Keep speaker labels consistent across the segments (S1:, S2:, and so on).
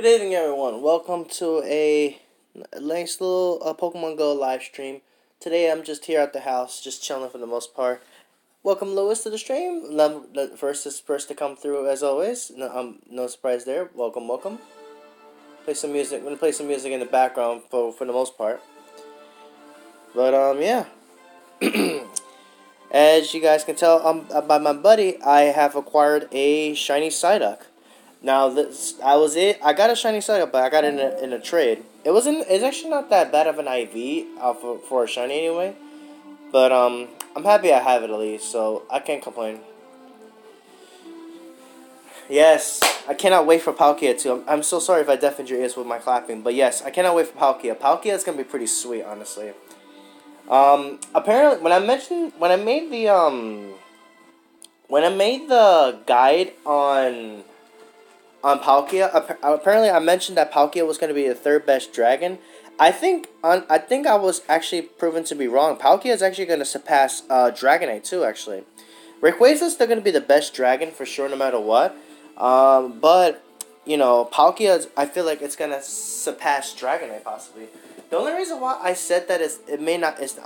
S1: Good evening, everyone. Welcome to a nice little Pokemon GO live stream. Today, I'm just here at the house, just chilling for the most part. Welcome, Lewis, to the stream. The first to come through, as always. No surprise there. Welcome, welcome. Play some music. I'm gonna play some music in the background for the most part. But yeah. As you guys can tell, by my buddy, I have acquired a shiny Psyduck. Now I got a shiny Psyduck, but I got it in a trade. It's actually not that bad of an IV for a shiny anyway. But I'm happy I have it at least, so I can't complain. Yes, I cannot wait for Palkia too. I'm so sorry if I deafened your ears with my clapping, but yes, I cannot wait for Palkia. Palkia is gonna be pretty sweet, honestly. Apparently, when I made the guide on Palkia, apparently I mentioned that Palkia was going to be the third best dragon. I think I was actually proven to be wrong. Palkia is actually going to surpass Dragonite too. Actually, Rayquaza is still going to be the best dragon for sure, no matter what. But you know, Palkia, I feel like it's going to surpass Dragonite possibly. The only reason why I said that I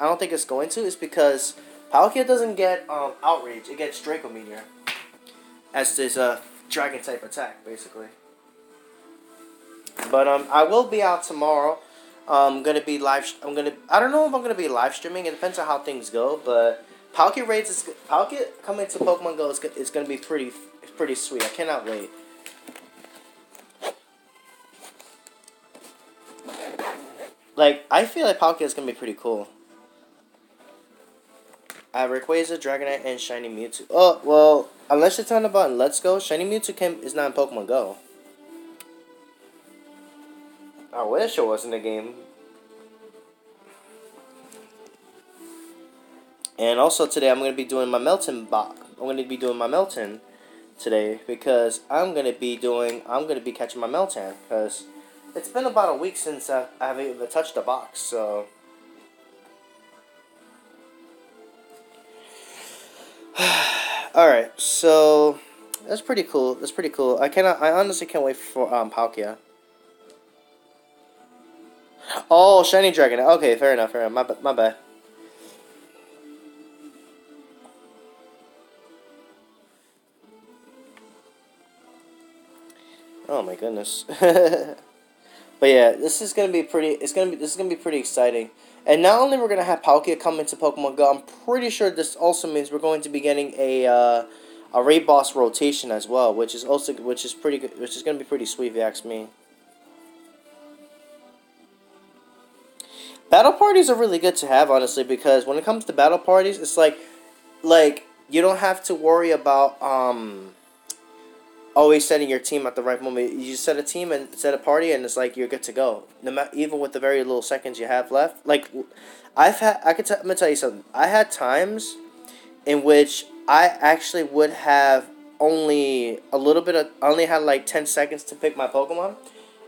S1: don't think it's going to is because Palkia doesn't get Outrage. It gets Draco Meteor as this dragon type attack, basically. But I will be out tomorrow. I don't know if I'm gonna be live streaming. It depends on how things go. But Palkia coming to Pokemon Go is gonna be pretty sweet. I cannot wait. Like, I feel like Palkia is gonna be pretty cool. I have Rayquaza, Dragonite, and Shiny Mewtwo. Oh, well, unless you're talking about in Let's Go, Shiny Mewtwo is not in Pokemon Go. I wish it was in the game. And also today I'm going to be doing my Melton box. I'm going to be doing my Melton today because I'm going to be catching my Meltan because it's been about a week since I haven't even touched the box, so... Alright, so that's pretty cool. I honestly can't wait for Palkia. Oh, Shiny Dragon. Okay, fair enough. My bad. Oh my goodness. But yeah, this is gonna be pretty exciting. And not only we're gonna have Palkia come into Pokemon Go, I'm pretty sure this also means we're going to be getting a raid boss rotation as well, which is pretty good, which is gonna be pretty sweet if you ask me. Battle parties are really good to have, honestly, because when it comes to battle parties, it's like you don't have to worry about always setting your team at the right moment. You just set a team and set a party, and it's like you're good to go. Even with the very little seconds you have left. Like, I'm gonna tell you something. I had times in which I actually would have only had like 10 seconds to pick my Pokemon.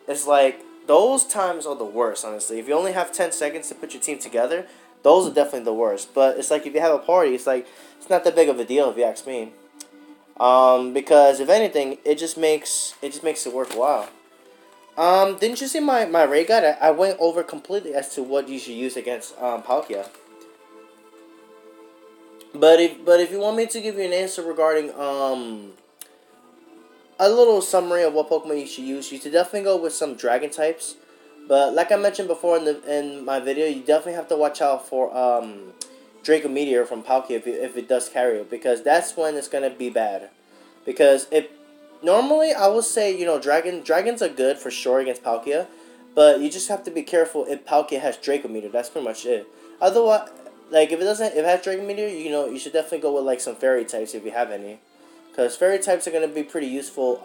S1: It's like those times are the worst, honestly. If you only have 10 seconds to put your team together, those are definitely the worst. But it's like if you have a party, it's not that big of a deal if you ask me. Because if anything, it just makes it worthwhile. Didn't you see my raid guide? I went over completely as to what you should use against Palkia. But if you want me to give you an answer regarding a little summary of what Pokemon you should definitely go with some Dragon types. But like I mentioned before in my video, you definitely have to watch out for Draco Meteor from Palkia if it does carry it, because that's when it's gonna be bad. Because normally I would say, you know, dragons are good for sure against Palkia, but you just have to be careful if Palkia has Draco Meteor. That's pretty much it. Otherwise, like if it has Draco Meteor, you know, you should definitely go with like some fairy types if you have any, because fairy types are gonna be pretty useful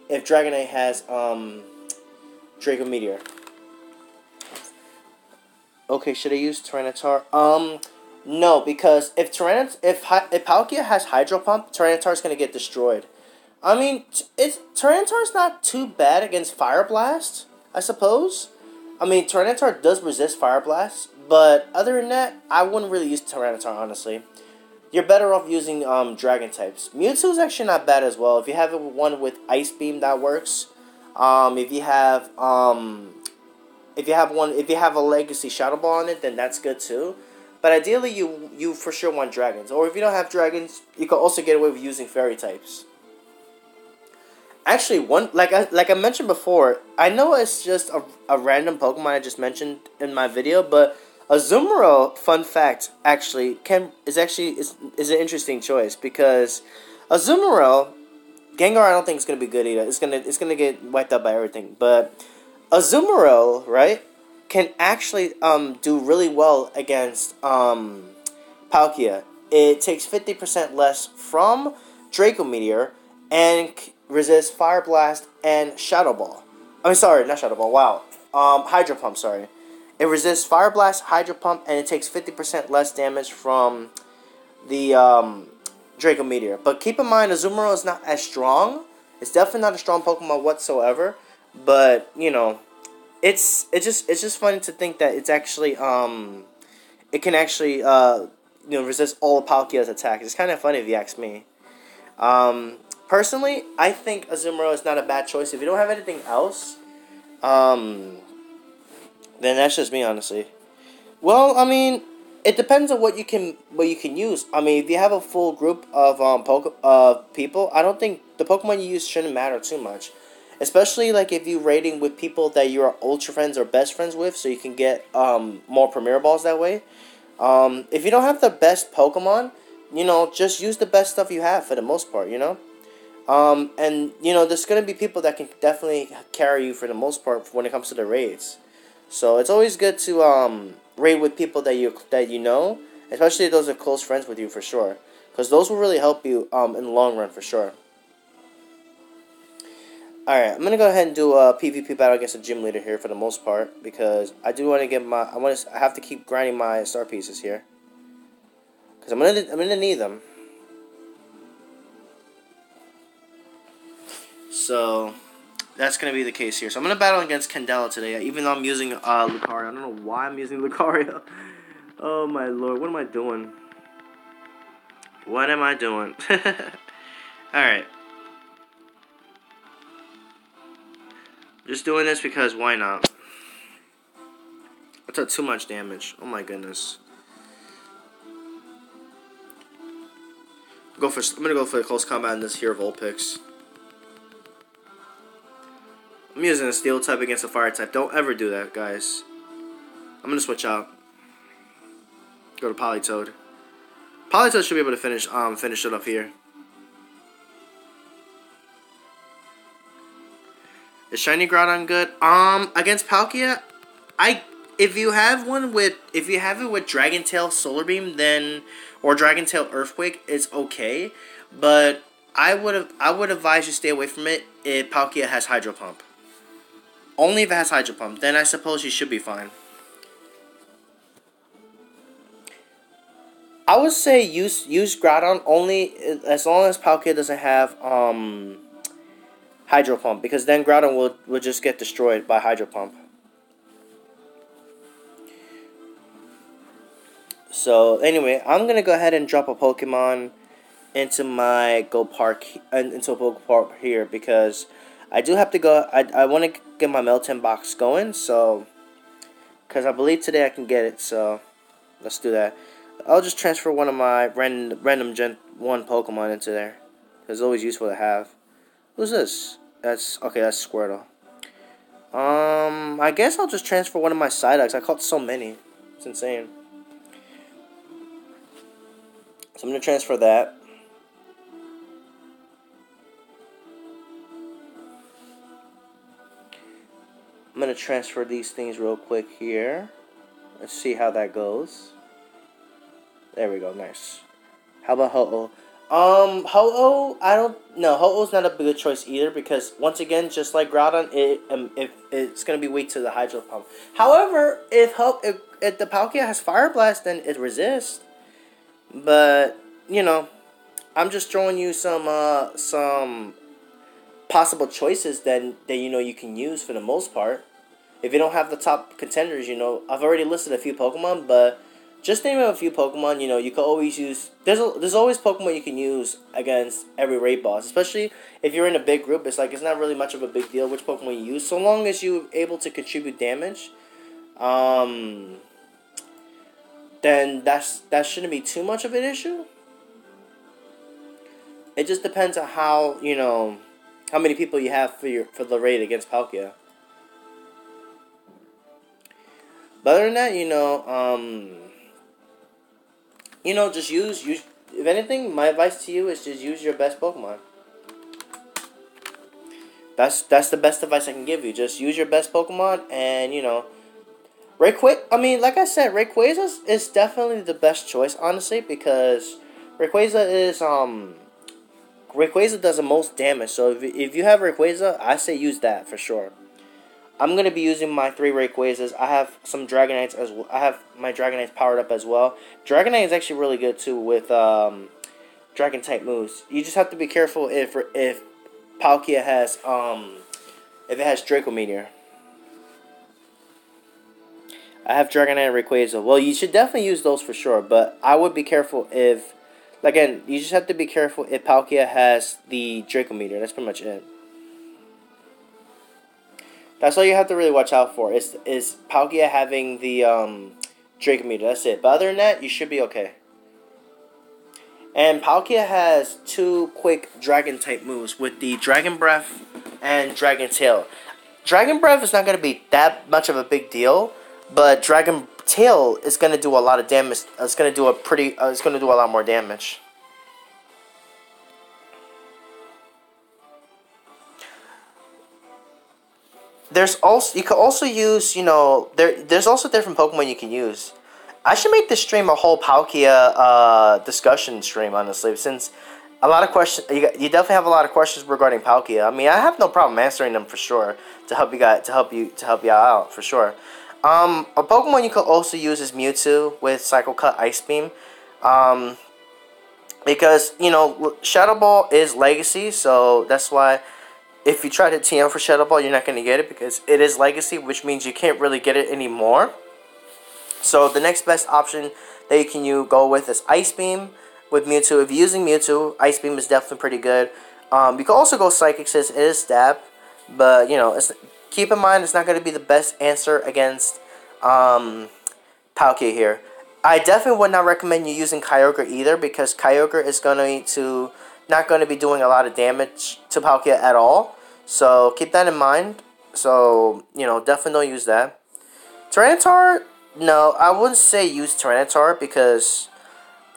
S1: if Dragonite has Draco Meteor. Okay, should I use Tyranitar? No, because if Palkia has Hydro Pump, Tyranitar's gonna get destroyed. I mean, Tyranitar's not too bad against Fire Blast, I suppose. I mean, Tyranitar does resist Fire Blast, but other than that, I wouldn't really use Tyranitar, honestly. You're better off using Dragon types. Mewtwo's actually not bad as well. If you have one with Ice Beam, that works. If you have if you have a legacy Shadow Ball on it, then that's good too. But ideally, you for sure want dragons. Or if you don't have dragons, you can also get away with using fairy types. Actually, one like I mentioned before, I know it's just a random Pokemon I just mentioned in my video, but Azumarill, fun fact, actually is an interesting choice because Azumarill, Gengar I don't think is gonna be good either. It's gonna get wiped out by everything. But Azumarill, right, can actually do really well against Palkia. It takes 50% less from Draco Meteor and resists Fire Blast and Shadow Ball. I mean, sorry, not Shadow Ball. Wow, Hydro Pump. Sorry, it resists Fire Blast, Hydro Pump, and it takes 50% less damage from the Draco Meteor. But keep in mind, Azumarill is not as strong. It's definitely not a strong Pokemon whatsoever. But you know, it's just funny to think that it's actually it can actually resist all of Palkia's attacks. It's kind of funny if you ask me. Personally, I think Azumarill is not a bad choice. If you don't have anything else, then that's just me, honestly. Well, I mean, it depends on what you can use. I mean, if you have a full group of people, I don't think the Pokemon you use shouldn't matter too much. Especially like if you're raiding with people that you are ultra friends or best friends with, so you can get more Premier Balls that way. If you don't have the best Pokemon, just use the best stuff you have for the most part, and there's gonna be people that can definitely carry you for the most part when it comes to the raids. So it's always good to raid with people that you know, especially those that are close friends with you for sure, because those will really help you in the long run for sure. Alright, I'm going to go ahead and do a PvP battle against a gym leader here for the most part, because I do want to get I have to keep grinding my star pieces here, because I'm gonna need them. So that's going to be the case here. So I'm going to battle against Candela today, even though I'm using Lucario. I don't know why I'm using Lucario. Oh my lord, what am I doing? What am I doing? Alright. Just doing this because why not? I took too much damage. Oh my goodness. I'm gonna go for the close combat in this here Vulpix. I'm using a steel type against a fire type. Don't ever do that, guys. I'm gonna switch out. Go to Politoed. Politoed should be able to finish it up here. Is Shiny Groudon good? Against Palkia, if you have it with Dragon Tail Solar Beam, then or Dragon Tail Earthquake, it's okay. But I would advise you stay away from it if Palkia has Hydro Pump. Only if it has Hydro Pump, then I suppose you should be fine. I would say use Groudon only as long as Palkia doesn't have Hydro Pump, because then Groudon will just get destroyed by Hydro Pump. So anyway, I'm gonna go ahead and drop a Pokemon into my Park here, because I do have to go. I want to get my Melton box going, so because I believe today I can get it. So let's do that. I'll just transfer one of my random Gen 1 Pokemon into there. It's always useful to have. Who's this? That's Squirtle. I guess I'll just transfer one of my Psyducks. I caught so many. It's insane. So I'm going to transfer that. I'm going to transfer these things real quick here. Let's see how that goes. There we go, nice. How about Ho-Oh? Ho-Oh, I don't know. Ho-Oh's not a good choice either, because once again, just like Groudon, it's gonna be weak to the Hydro Pump. However, if the Palkia has Fire Blast, then it resists. But I'm just throwing you some possible choices that you can use for the most part. If you don't have the top contenders, I've already listed a few Pokemon, but just name a few Pokemon. You know, you can always use. There's always Pokemon you can use against every raid boss, especially if you're in a big group. It's like it's not really much of a big deal which Pokemon you use, so long as you're able to contribute damage. Then that shouldn't be too much of an issue. It just depends on how how many people you have for the raid against Palkia. But other than that, just use. If anything, my advice to you is just use your best Pokemon. That's the best advice I can give you. Just use your best Pokemon, and I mean, like I said, Rayquaza is definitely the best choice, honestly, because Rayquaza does the most damage. So if you have Rayquaza, I say use that for sure. I'm going to be using my 3 Rayquazas. I have some Dragonites as well. I have my Dragonites powered up as well. Dragonite is actually really good too with Dragon type moves. You just have to be careful if Palkia has if it has Draco Meteor. I have Dragonite and Rayquaza. Well, you should definitely use those for sure, but I would be careful if, again, you just have to be careful if Palkia has the Draco Meteor. That's pretty much it. That's all you have to really watch out for, is Palkia having the Draco Meteor. That's it. But other than that, you should be okay. And Palkia has 2 quick Dragon type moves with the Dragon Breath and Dragon Tail. Dragon Breath is not going to be that much of a big deal, but Dragon Tail is going to do a lot of damage. It's going to do a lot more damage. You can also use, there's also different Pokemon you can use. I should make this stream a whole Palkia discussion stream, honestly, since a lot of questions, you definitely have a lot of questions regarding Palkia. I mean, I have no problem answering them for sure to help you out for sure. A Pokemon you can also use is Mewtwo with Cycle Cut Ice Beam. Because, Shadow Ball is Legacy, so that's why if you try to TM for Shadow Ball, you're not going to get it because it is Legacy, which means you can't really get it anymore. So the next best option that you can go with is Ice Beam with Mewtwo. If you're using Mewtwo, Ice Beam is definitely pretty good. You can also go Psychic since it is Stab, but keep in mind it's not going to be the best answer against Palkia here. I definitely would not recommend you using Kyogre either because Kyogre is not going to be doing a lot of damage to Palkia at all. So keep that in mind. So, definitely don't use that. Tyranitar, no, I wouldn't say use Tyranitar because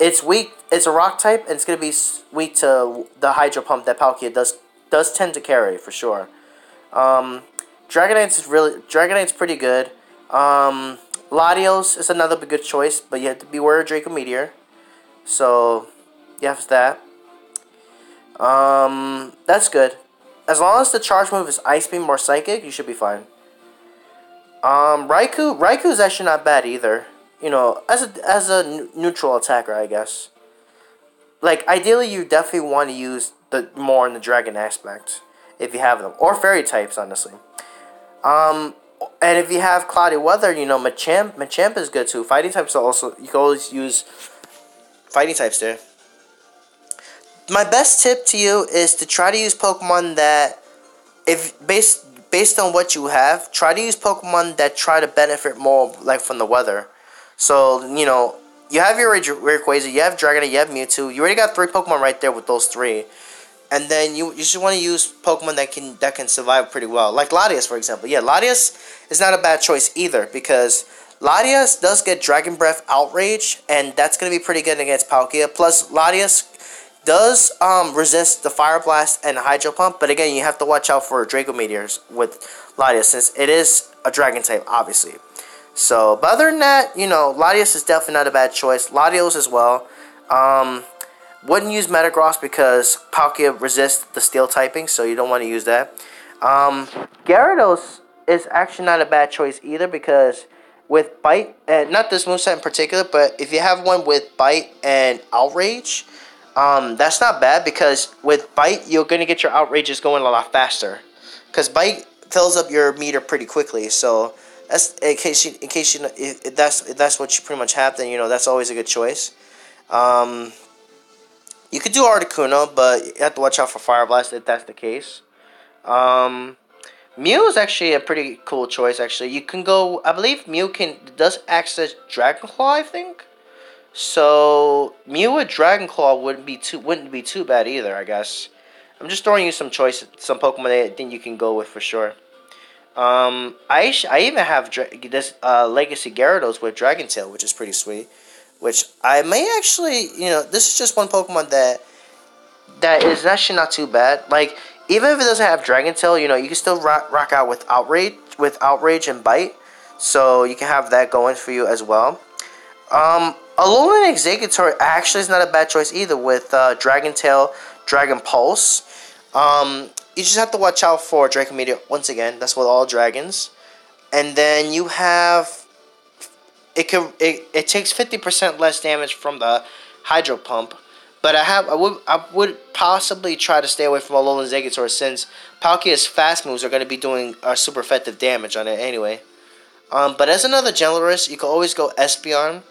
S1: it's weak. It's a rock type and it's going to be weak to the Hydro Pump that Palkia does tend to carry for sure. Dragonite's pretty good. Latios is another good choice, but you have to beware of Draco Meteor. So, you have that. That's good. As long as the charge move is Ice Beam or Psychic, you should be fine. Raikou is actually not bad either. As a neutral attacker, I guess. Like, ideally, you definitely want to use more in the dragon aspect if you have them, or fairy types, honestly. And if you have Cloudy Weather, Machamp is good too. Fighting types are also, you can always use fighting types there. My best tip to you is to try to use Pokemon that, based on what you have, try to use Pokemon that try to benefit more, like, from the weather. So, you have your Rayquaza, you have Dragonite, you have Mewtwo. You already got 3 Pokemon right there with those 3. And then you just want to use Pokemon that can survive pretty well. Like Latias, for example. Yeah, Latias is not a bad choice either because Latias does get Dragon Breath Outrage, and that's going to be pretty good against Palkia. Plus, Latias does resist the Fire Blast and Hydro Pump, but again, you have to watch out for Draco Meteors with Latias since it is a Dragon type, obviously. So, but other than that, Latias is definitely not a bad choice. Latios as well. Wouldn't use Metagross because Palkia resists the Steel typing, so you don't want to use that. Gyarados is actually not a bad choice either because with Bite, and not this moveset in particular, but if you have one with Bite and Outrage, that's not bad because with Bite, you're going to get your Outrages going a lot faster. Because Bite fills up your meter pretty quickly, so That's in case you know, if that's what you pretty much have, then that's always a good choice. Um, you could do Articuno, but you have to watch out for Fire Blast if that's the case. Um, Mew is actually a pretty cool choice. Actually, you can go. I believe Mew does access Dragon Claw, I think. So Mew with Dragon Claw wouldn't be too bad either. I guess. I'm just throwing you some some Pokemon that I think you can go with for sure. I even have this Legacy Gyarados with Dragon Tail, which is pretty sweet. Which I may actually, this is just one Pokemon that is actually not too bad. Like, even if it doesn't have Dragon Tail, you can still rock out with Outrage and Bite. So you can have that going for you as well. Alolan Exeggutor actually is not a bad choice either with Dragon Tail, Dragon Pulse. You just have to watch out for Draco Meteor once again. That's with all dragons. And then you have it takes 50% less damage from the Hydro Pump. But I would possibly try to stay away from Alolan Exeggutor since Palkia's fast moves are going to be doing super effective damage on it anyway. But as another Generous, you can always go Espeon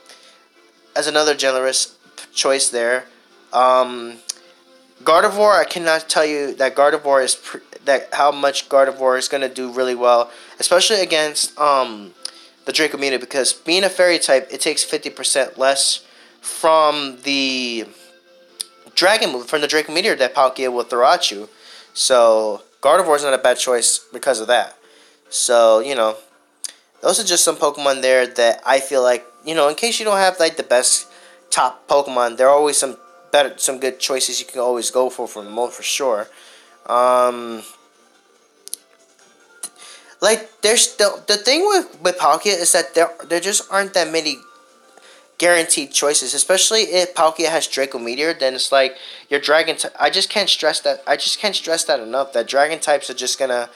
S1: as another Generous choice there. Gardevoir, I cannot tell you that Gardevoir is how much Gardevoir is going to do really well, especially against the Draco Meteor, because being a Fairy type, it takes 50% less from the Dragon move from the Draco Meteor that Palkia will throw at you. So Gardevoir is not a bad choice because of that. So those are just some Pokemon there that I feel like in case you don't have like the best top Pokemon, there are always some good choices you can always go for the most for sure. Like there's the thing with Palkia is that there just aren't that many guaranteed choices, especially if Palkia has Draco Meteor. Then it's like your Dragon. I just can't stress that enough. That Dragon types are just gonna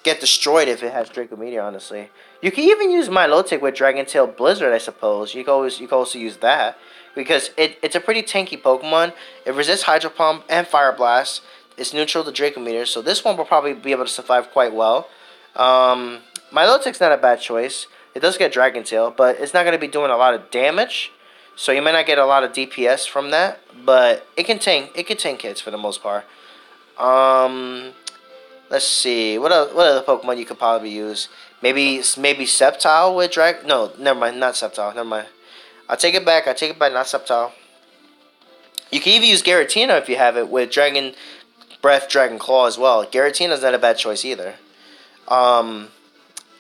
S1: get destroyed if it has Draco Meteor. Honestly, you can even use Milotic with Dragon Tail Blizzard. I suppose you can also use that because it's a pretty tanky Pokemon. It resists Hydro Pump and Fire Blast. It's neutral to Draco Meteor, so this one will probably be able to survive quite well. Milotic's not a bad choice. It does get Dragon Tail, but it's not going to be doing a lot of damage, so you might not get a lot of DPS from that. But it can tank hits for the most part. Let's see what other Pokemon you could probably use. Maybe Sceptile with Dragon. No, never mind. Not Sceptile. Never mind. I take it back. Not Sceptile. You can even use Giratina if you have it with Dragon Breath, Dragon Claw as well. Giratina's not a bad choice either.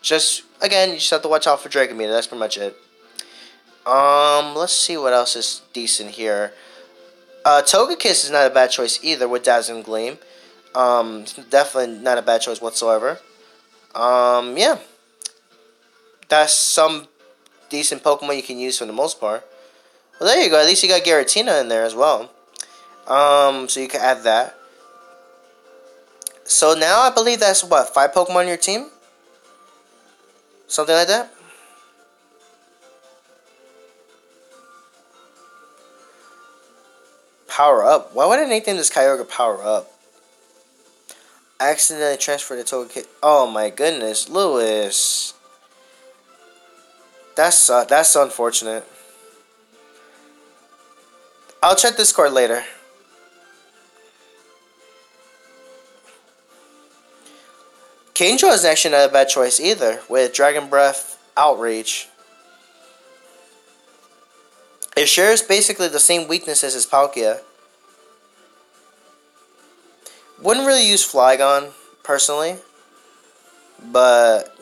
S1: Just again, you just have to watch out for Draco Meteor. That's pretty much it. Let's see what else is decent here. Togekiss is not a bad choice either with Dazzling Gleam. Definitely not a bad choice whatsoever. Yeah. That's some decent Pokemon you can use for the most part. Well, there you go. At least you got Giratina in there as well. So you can add that. So now I believe that's 5 Pokemon on your team? Something like that? Power up. Why would I name this Kyogre power up? I accidentally transferred the Togekiss. Oh my goodness, Lewis. That's unfortunate. I'll check Discord later. Kingdra is actually not a bad choice either with Dragon Breath, Outrage. It shares basically the same weaknesses as Palkia. Wouldn't really use Flygon personally, but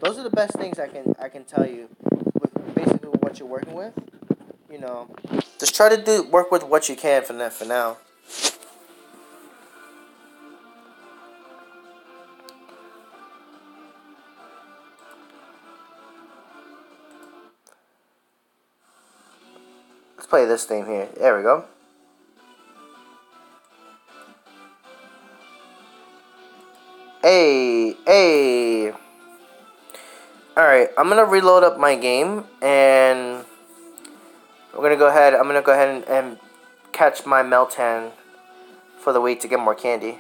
S1: those are the best things I can tell you with basically what you're working with. Just try to work with what you can for now. Let's play this theme here. There we go. Hey. Alright, I'm gonna reload up my game and I'm gonna go ahead and catch my Meltan for the wait to get more candy.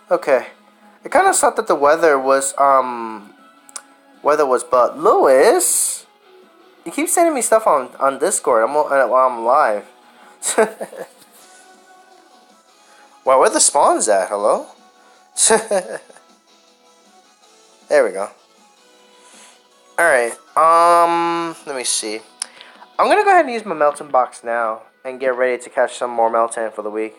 S1: Okay. It kind of sucked that the weather was but Lewis, you keep sending me stuff on Discord. While I'm live. Wow, where the spawns at? Hello? There we go. Alright, let me see. I'm gonna go ahead and use my Melton box now and get ready to catch some more Melton for the week.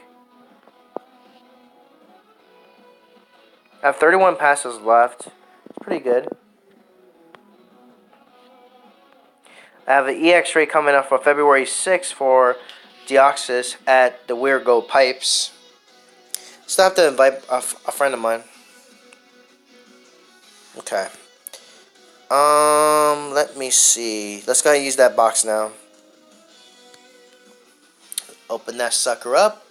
S1: I have 31 passes left. It's pretty good. I have an EX rate coming up for February 6th for Deoxys at the Weird Go Pipes. Still have to invite a friend of mine. Okay. Let me see. Let's go ahead and use that box now. Open that sucker up.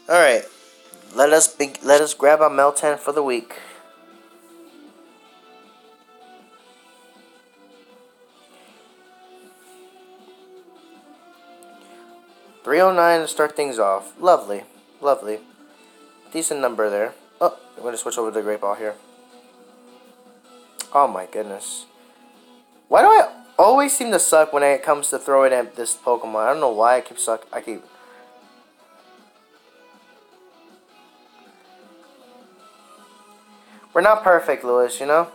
S1: Alright. Let us grab our Melton for the week. $309 to start things off. Lovely. Lovely. Decent number there. Oh, I'm going to switch over to the Great Ball here. Oh my goodness. Why do I always seem to suck when it comes to throwing at this Pokemon? I don't know why I keep suck. We're not perfect, Lewis, you know?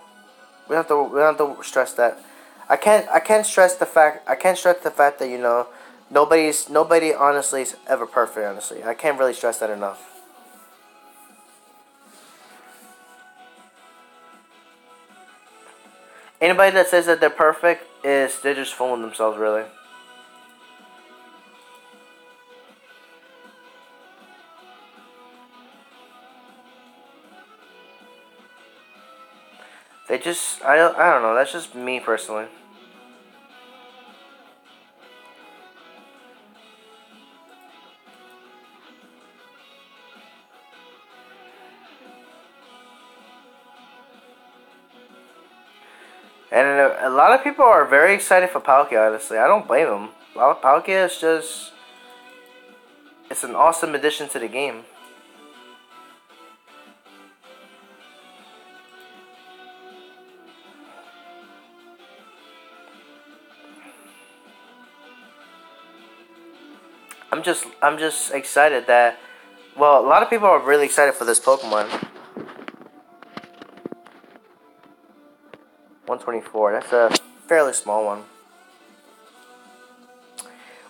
S1: We don't have to stress that. I can't stress the fact that, you know, nobody honestly is ever perfect, honestly. I can't really stress that enough. Anybody that says that they're perfect they're just fooling themselves, really. I don't know, that's just me personally. And a lot of people are very excited for Palkia, honestly. I don't blame them. Palkia is just... It's an awesome addition to the game. I'm just excited that... Well, a lot of people are really excited for this Pokemon. 124. That's a fairly small one.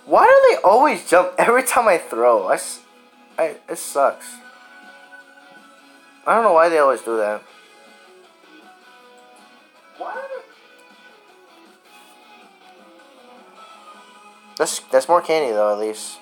S1: Why do they always jump every time I throw? It sucks. I don't know why they always do that. That's more candy though, at least.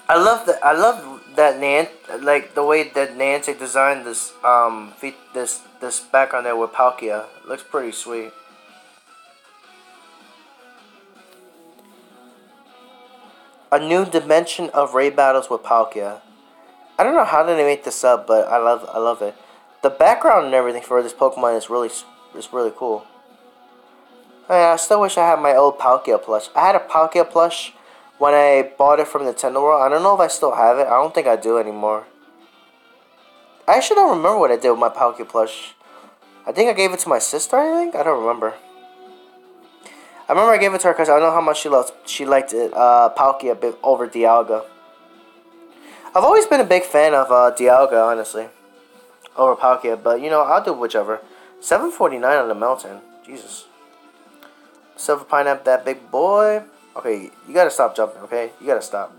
S1: I love that like the way that Niantic designed this this background there with Palkia. It looks pretty sweet. A new dimension of raid battles with Palkia. I don't know how did they make this up, but I love it. The background and everything for this Pokemon is really cool. I still wish I had my old Palkia plush. I had a Palkia plush when I bought it from Nintendo World. I don't know if I still have it. I don't think I do anymore. I actually don't remember what I did with my Palkia plush. I think I gave it to my sister, I think? I don't remember. I remember I gave it to her because I know how much she liked it, Palkia a bit over Dialga. I've always been a big fan of Dialga, honestly, over Palkia, but you know, I'll do whichever. $7.49 on the Melton. Jesus. Silver Pineapple, that big boy. Okay, you gotta stop jumping, okay? You gotta stop.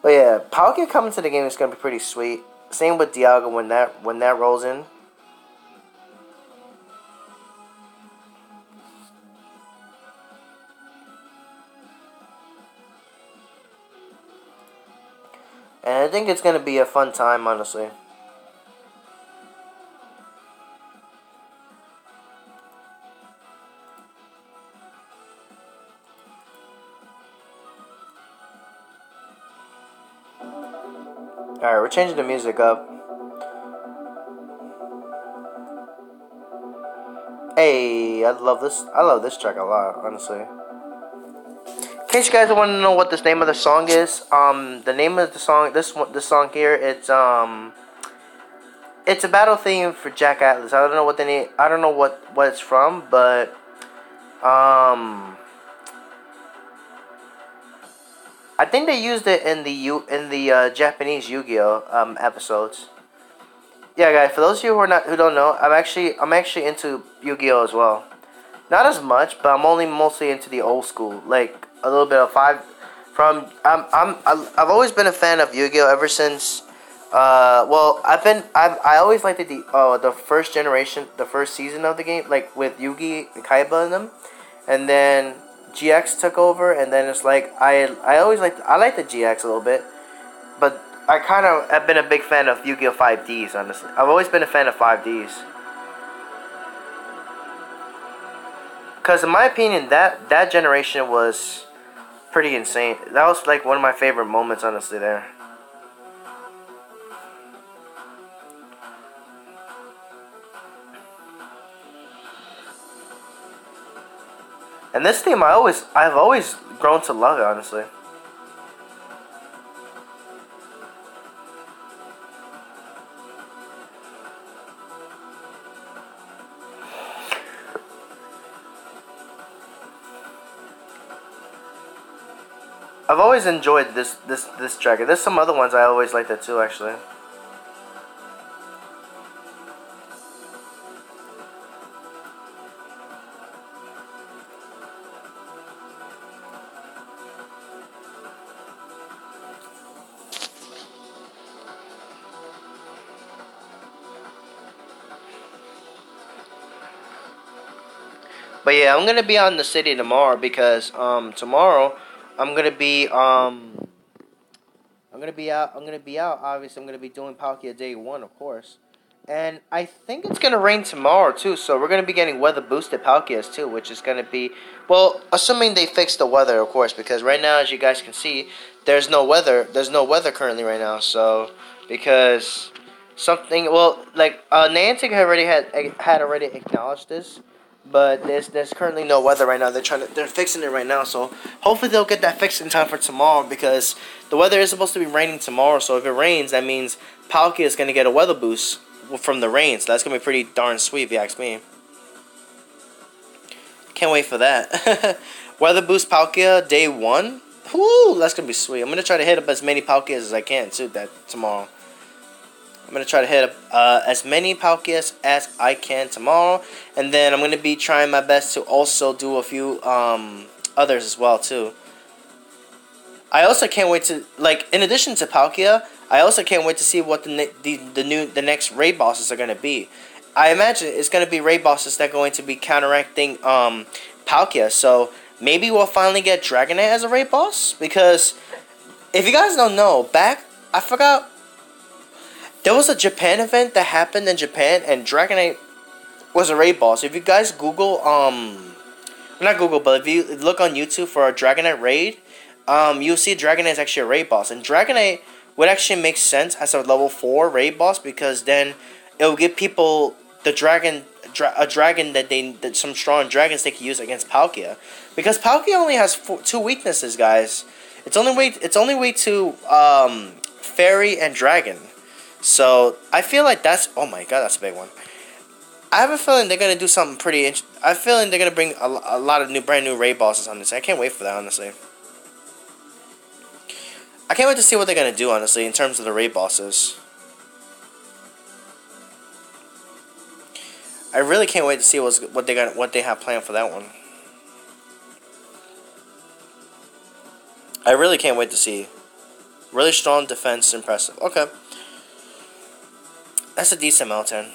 S1: But yeah, Palkia coming to the game is gonna be pretty sweet. Same with Dialga when that rolls in. And I think it's gonna be a fun time, honestly. Alright, we're changing the music up. Hey, I love this track a lot, honestly. In case you guys want to know what this name of the song is, the name of the song, this song here, it's a battle theme for Jack Atlas. I don't know what the name, I don't know what it's from, but I think they used it in the Japanese Yu-Gi-Oh episodes. Yeah, guys, for those of you who don't know, I'm actually into Yu-Gi-Oh as well. Not as much, but I'm only mostly into the old school, like a little bit of I've always been a fan of Yu-Gi-Oh ever since. Well, I always liked the first generation, the first season of the game, like with Yugi and Kaiba in them, and then GX took over, and then it's like I like the GX a little bit, but I kind of have been a big fan of Yu-Gi-Oh 5Ds. Honestly, I've always been a fan of 5Ds. Because in my opinion, that generation was pretty insane. That was like one of my favorite moments, honestly, there. And this theme, I've always grown to love it, honestly. I've always enjoyed this track. There's some other ones I always liked it too, actually. But yeah, I'm gonna be out in the city tomorrow because tomorrow I'm gonna be I'm gonna be out. Obviously, I'm gonna be doing Palkia Day 1, of course. And I think it's gonna rain tomorrow too, so we're gonna be getting weather boosted Palkias too, which is gonna be, well, assuming they fix the weather, of course, because right now, as you guys can see, there's no weather. There's no weather currently right now. So because something, well, like Niantic had already acknowledged this, but there's currently no weather right now. They're fixing it right now, so hopefully they'll get that fixed in time for tomorrow, because the weather is supposed to be raining tomorrow. So if it rains, that means Palkia is gonna get a weather boost from the rain. So that's gonna be pretty darn sweet, if you ask me. Can't wait for that. Weather boost Palkia Day 1. Woo, that's gonna be sweet. I'm gonna try to hit up as many Palkias as I can too tomorrow. I'm going to try to hit up as many Palkias as I can tomorrow. And then I'm going to be trying my best to also do a few others as well, too. I also can't wait to, like, in addition to Palkia, I also can't wait to see what the next raid bosses are going to be. I imagine it's going to be raid bosses that are going to be counteracting Palkia. So maybe we'll finally get Dragonite as a raid boss. Because if you guys don't know, I forgot. There was a Japan event that happened in Japan, and Dragonite was a raid boss. If you guys Google, not Google, but if you look on YouTube for a Dragonite raid, you'll see Dragonite is actually a raid boss. And Dragonite would actually make sense as a level 4 raid boss, because then it'll give people a dragon that some strong dragons they can use against Palkia. Because Palkia only has 2 weaknesses, guys. It's only way to Fairy and Dragon. So, I feel like oh my god, that's a big one. I have a feeling they're going to do something pretty interesting. I have a feeling they're going to bring a lot of brand new raid bosses on this. I can't wait for that, honestly. I can't wait to see what they're going to do, honestly, in terms of the raid bosses. I really can't wait to see what they have planned for that one. I really can't wait to see. Really strong defense, impressive. Okay. That's a decent Melton.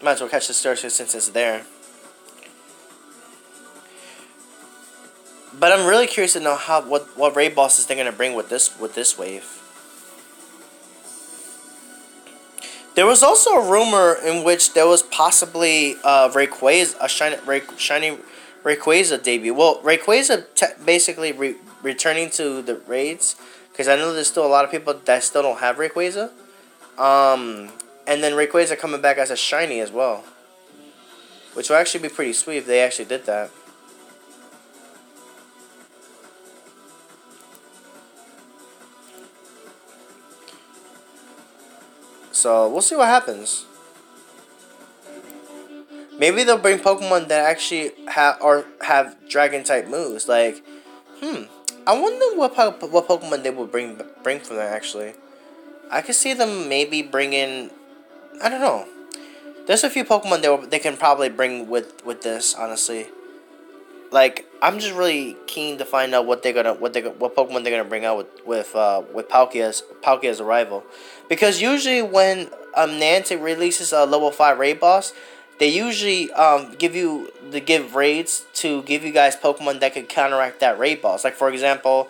S1: Might as well catch the Sturge since it's there. But I'm really curious to know what raid bosses they're gonna bring with this wave. There was also a rumor in which there was possibly shiny Rayquaza debut. Well, Rayquaza basically returning to the raids, because I know there's still a lot of people that still don't have Rayquaza. And then Rayquaza coming back as a shiny as well, which will actually be pretty sweet if they actually did that. So we'll see what happens. Maybe they'll bring Pokemon that actually have dragon type moves. Like, I wonder what Pokemon they will bring from there. Actually, I could see them maybe bringing. I don't know. There's a few Pokemon they can probably bring with this. Honestly, like I'm just really keen to find out what Pokemon they're gonna bring out with Palkia's arrival, because usually when Niantic releases a level 5 raid boss, they usually give raids to give you guys Pokemon that could counteract that raid boss. Like for example,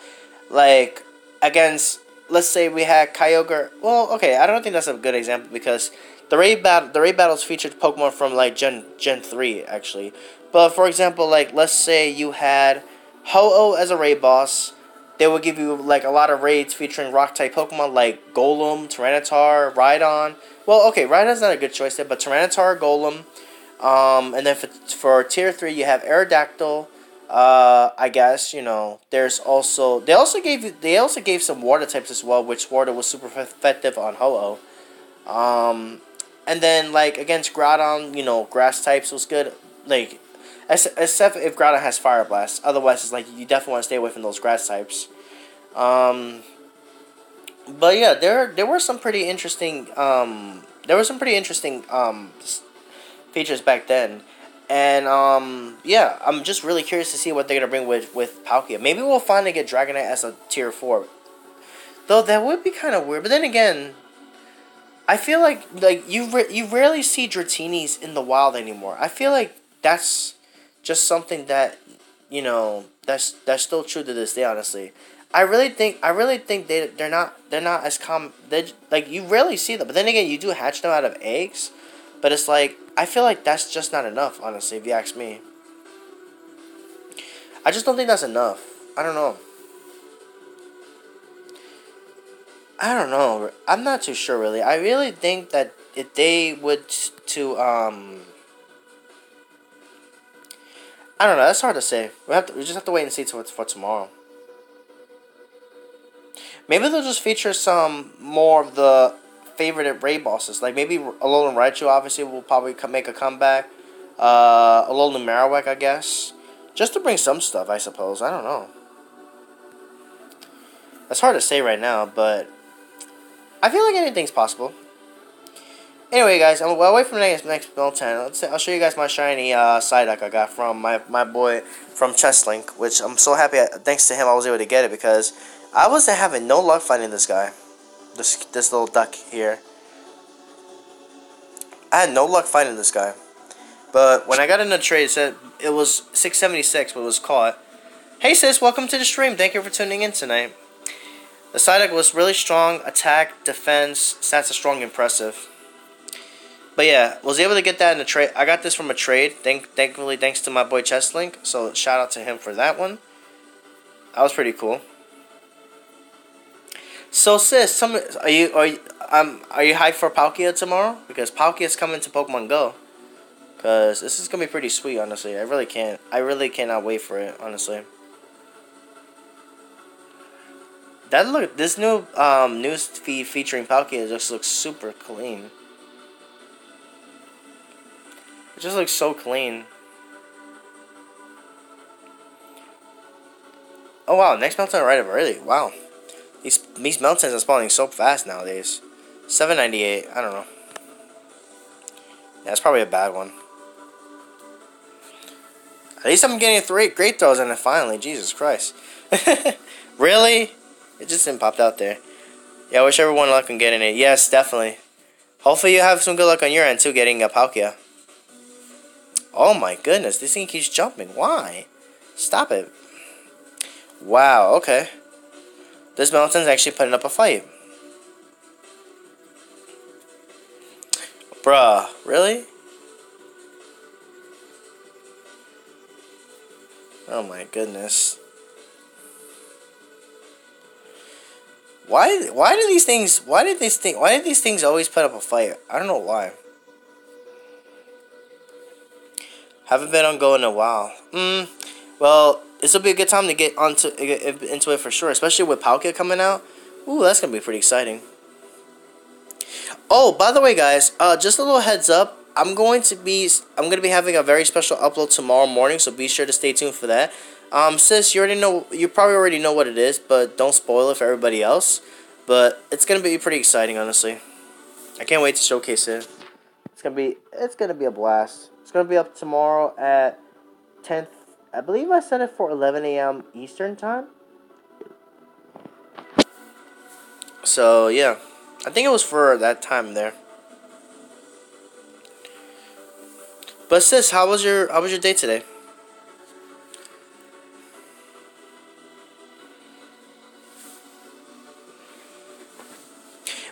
S1: like against, let's say we had Kyogre. Well, okay, I don't think that's a good example because the raid battles featured Pokemon from like Gen 3 actually. But for example, like let's say you had Ho-Oh as a raid boss, they would give you like a lot of raids featuring rock type Pokemon like Golem, Tyranitar, Rhydon. Well, okay, Rhydon's not a good choice there, but Tyranitar, Golem. And then for tier 3 you have Aerodactyl. I guess, you know, there's also they also gave some water types as well, which water was super effective on Ho-Oh. And then like against Groudon, you know, grass types was good. Like except if Groudon has Fire Blast. Otherwise it's like you definitely want to stay away from those grass types. But yeah, there were some pretty interesting features back then. And yeah, I'm just really curious to see what they're gonna bring with Palkia. Maybe we'll finally get Dragonite as a tier 4. Though that would be kind of weird. But then again, I feel like you rarely see Dratinis in the wild anymore. I feel like that's just something that, you know, that's still true to this day. Honestly, I really think they're not as common. Like you rarely see them. But then again, you do hatch them out of eggs. But it's like, I feel like that's just not enough, honestly, if you ask me. I just don't think that's enough. I don't know. I'm not too sure, really. I really think that if they would I don't know, that's hard to say. We just have to wait and see for tomorrow. Maybe they'll just feature some more of the favorite raid bosses. Like maybe Alolan Raichu obviously will probably make a comeback. Alolan Marowak, I guess. Just to bring some stuff, I suppose. I don't know. That's hard to say right now, but I feel like anything's possible. Anyway, guys, I'm away from the next Bell 10. I'll show you guys my shiny Psyduck I got from my boy from Chestlink, which I'm so happy. Thanks to him, I was able to get it because I was having no luck finding this guy. This little duck here. I had no luck finding this guy. But when I got in the trade, it said it was 676, but it was caught. Hey sis, welcome to the stream. Thank you for tuning in tonight. The Psyduck was really strong. Attack, defense, stats are strong, impressive. But yeah, was able to get that in the trade. I got this from a trade. Thankfully, thanks to my boy Chestlink. So shout out to him for that one. That was pretty cool. So sis, are you hyped for Palkia tomorrow? Because Palkia is coming to Pokemon Go. Cause this is gonna be pretty sweet, honestly. I really cannot wait for it, honestly. This new news feed featuring Palkia just looks super clean. It just looks so clean. Oh wow, next mountain right up early. Wow. These mountains are spawning so fast nowadays. 798, I don't know. That's probably a bad one. At least I'm getting 3 great throws in it finally. Jesus Christ. Really? It just didn't pop out there. Yeah, I wish everyone luck on getting it. Yes, definitely. Hopefully you have some good luck on your end too, getting a Palkia. Oh my goodness, this thing keeps jumping. Why? Stop it. Wow, okay. This mountain's actually putting up a fight. Bruh, really? Oh my goodness. Why do these things why did these things always put up a fight? I don't know why. Haven't been on Go in a while. Well, this will be a good time to get into it for sure, especially with Palkia coming out. Ooh, that's gonna be pretty exciting. Oh, by the way, guys, just a little heads up. I'm gonna be having a very special upload tomorrow morning, so be sure to stay tuned for that. Sis, you probably already know what it is, but don't spoil it for everybody else. But it's gonna be pretty exciting, honestly. I can't wait to showcase it. It's gonna be a blast. It's gonna be up tomorrow at 10th. I believe I set it for 11 a.m. Eastern time. So yeah, I think it was for that time there. But sis, how was your day today?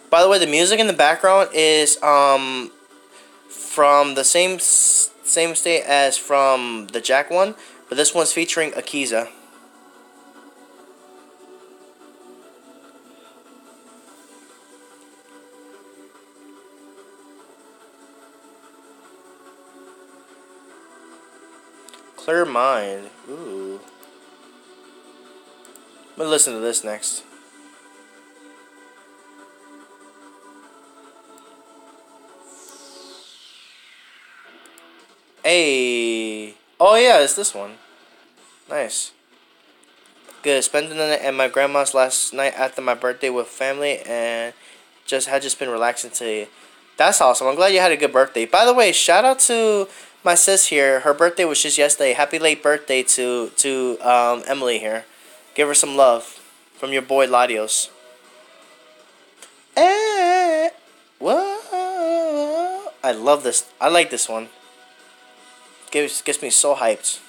S1: By the way, the music in the background is from the same state as from the Jack one, but this one's featuring Akiza. Clear Mind. Ooh. I'm gonna listen to this next. Hey. Oh yeah, it's this one. Nice. Good. Spending the night at my grandma's last night after my birthday with family and just been relaxing today. That's awesome. I'm glad you had a good birthday. By the way, shout out to my sis here. Her birthday was just yesterday. Happy late birthday to Emily here. Give her some love from your boy Ladios. Eh, whoa. I love this. I like this one. Gets me so hyped.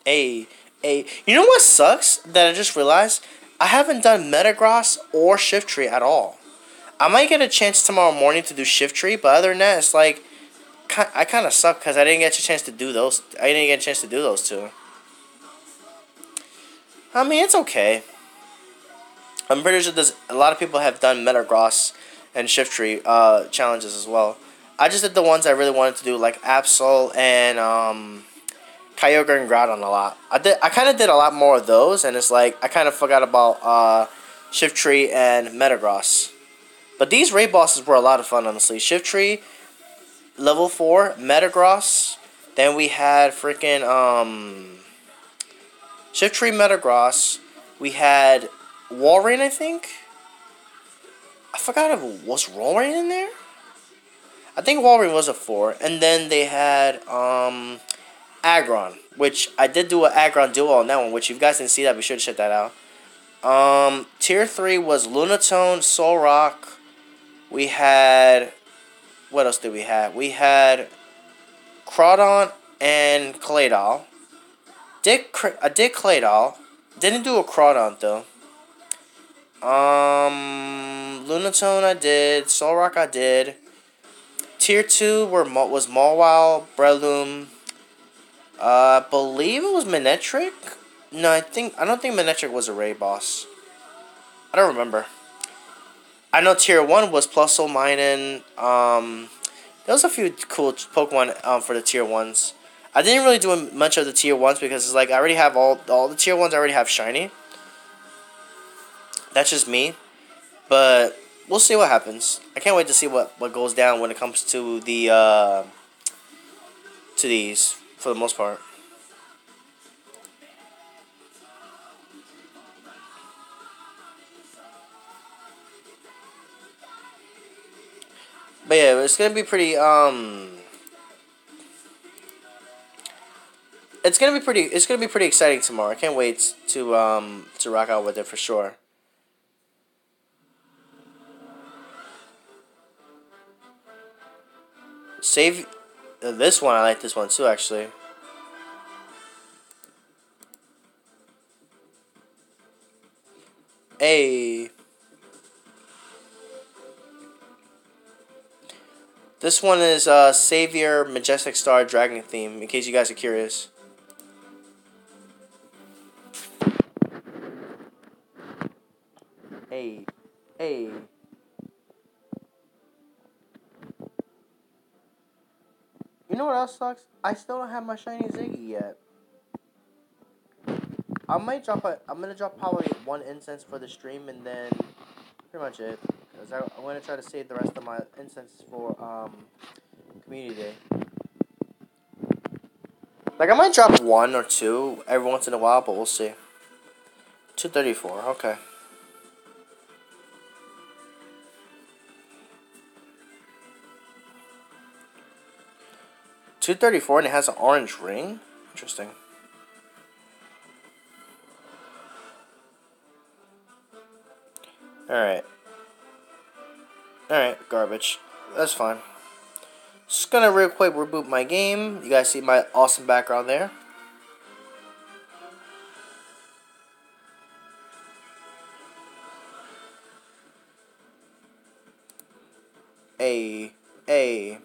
S1: Hey, hey. You know what sucks that I just realized? I haven't done Metagross or Shift Tree at all. I might get a chance tomorrow morning to do Shift Tree, but other than that, it's like I kind of suck because I didn't get a chance to do those. I didn't get a chance to do those two. I mean, it's okay. I'm pretty sure there's a lot of people have done Metagross and Shift Tree challenges as well. I just did the ones I really wanted to do, like Absol and Kyogre and Groudon a lot. I kind of did a lot more of those, and it's like I kind of forgot about Shift Tree and Metagross. But these raid bosses were a lot of fun, honestly. Shift Tree, level 4, Metagross. Then we had freaking Shift Tree, Metagross. We had Walrein, I think. I forgot if was Walrein in there. I think Walrein was a 4, and then they had Aggron, which I did do an Aggron duo on that one, which if you guys didn't see that, be sure to check that out. Tier 3 was Lunatone, Solrock. We had... What else did we have? We had Crawdon and Claydol. I did Claydol. Didn't do a Crawdon, though. Lunatone I did. Solrock I did. Tier 2 was Mawile, Breloom. I believe it was Manectric. No, I don't think Manectric was a raid boss. I don't remember. I know Tier 1 was Plusle, Minun. There was a few cool Pokemon for the Tier 1s. I didn't really do much of the Tier 1s because it's like I already have all the Tier 1s I already have shiny. That's just me. But we'll see what happens. I can't wait to see what goes down when it comes to the to these for the most part. But yeah, it's gonna be pretty it's gonna be pretty exciting tomorrow. I can't wait to rock out with it for sure. Save this one. I like this one too, actually. Hey. This one is Savior Majestic Star Dragon theme, in case you guys are curious. Hey. Hey. You know what else sucks? I still don't have my shiny Ziggy yet. I'm gonna drop probably one incense for the stream and then pretty much it. Cause I'm gonna try to save the rest of my incenses for community day. Like I might drop one or two every once in a while, but we'll see. 234, okay. $234 and it has an orange ring? Interesting. Alright. Alright, garbage. That's fine. Just gonna real quick reboot my game. You guys see my awesome background there. Hey. Hey.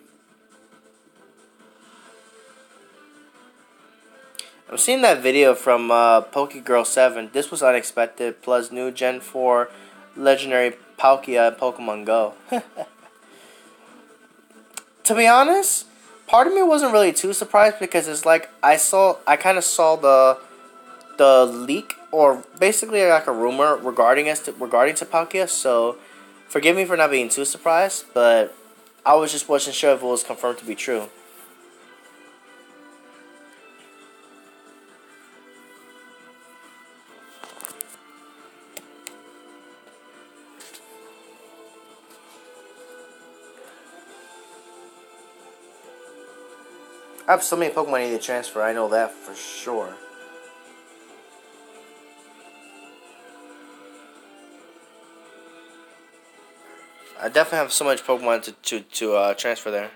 S1: I'm seeing that video from Pokegirl 7. This was unexpected. Plus new Gen 4 legendary Palkia in Pokemon GO. To be honest, part of me wasn't really too surprised because it's like I kind of saw the leak or basically like a rumor regarding to Palkia. So forgive me for not being too surprised, but I wasn't sure if it was confirmed to be true. I have so many Pokemon I need to transfer. I know that for sure. I definitely have so much Pokemon to transfer there.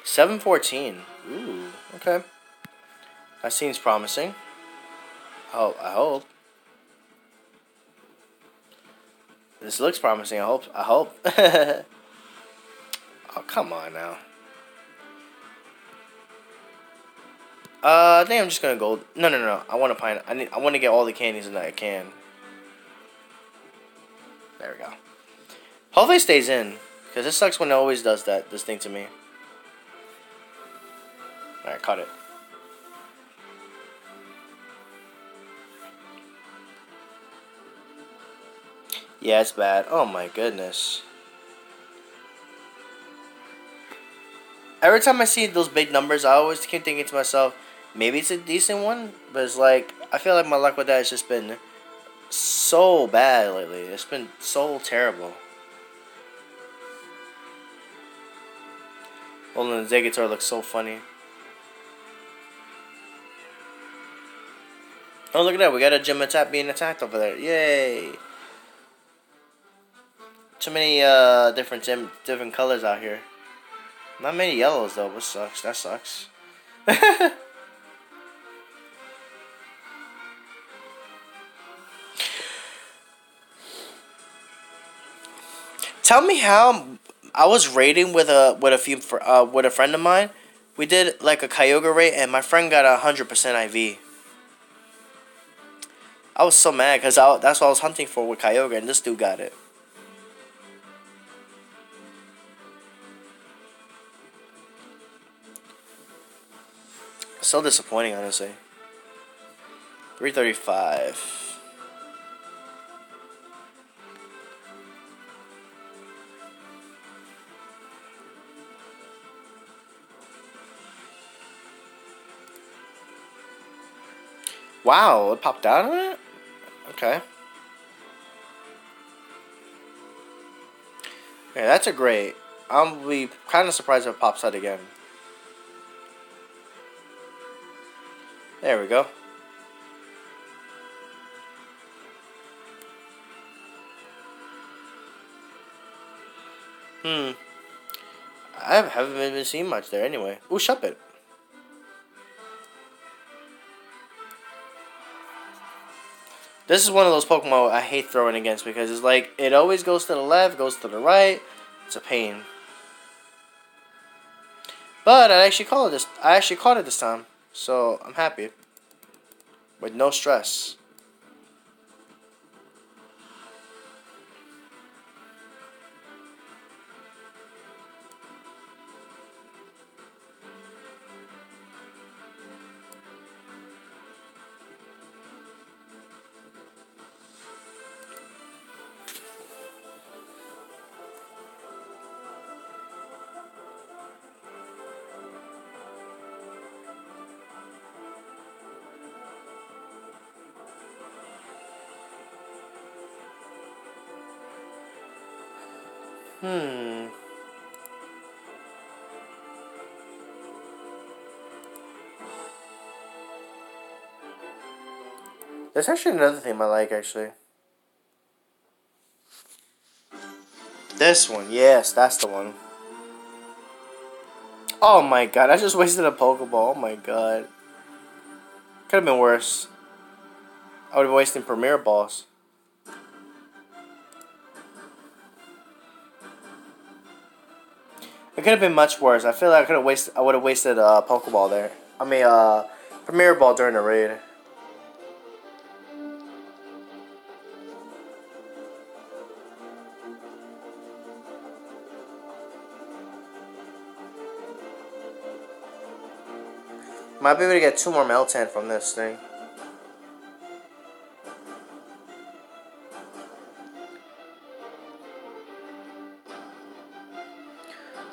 S1: $714. Ooh, okay. That seems promising. Oh, I hope. This looks promising. I hope. Oh, come on now. I think I'm just gonna go. No. I want to pine. I want to get all the candies that I can. There we go. Hopefully it stays in, because it sucks when it always does that. This thing to me. All right, cut it. Yeah, it's bad. Oh my goodness. Every time I see those big numbers, I always keep thinking to myself, maybe it's a decent one, but it's like, I feel like my luck with that has just been so bad lately. It's been so terrible. Well, the Zegator looks so funny. Oh, look at that. We got a gym attack being attacked over there. Yay. Too many different colors out here. Not many yellows though, which sucks. That sucks. Tell me how I was raiding with a friend of mine. We did like a Kyogre raid, and my friend got 100% IV. I was so mad because that's what I was hunting for with Kyogre, and this dude got it. So disappointing, honestly. 335. Wow, it popped out on it? Okay. Yeah, that's a great. I'll be kind of surprised if it pops out again. There we go. I haven't been seeing much there anyway. Ooh, Shuppet. This is one of those Pokemon I hate throwing against because it's like, it always goes to the left, goes to the right. It's a pain. But I actually caught it this time. So I'm happy. With no stress. There's actually another theme I like, actually. This one, yes, that's the one. Oh my god, I just wasted a Pokeball. Oh my god. Could have been worse. I would have been wasting Premier Balls. It could have been much worse. I feel like I would have wasted a Pokeball there. I mean, Premier Ball during the raid. Might be able to get 2 more Meltan from this thing.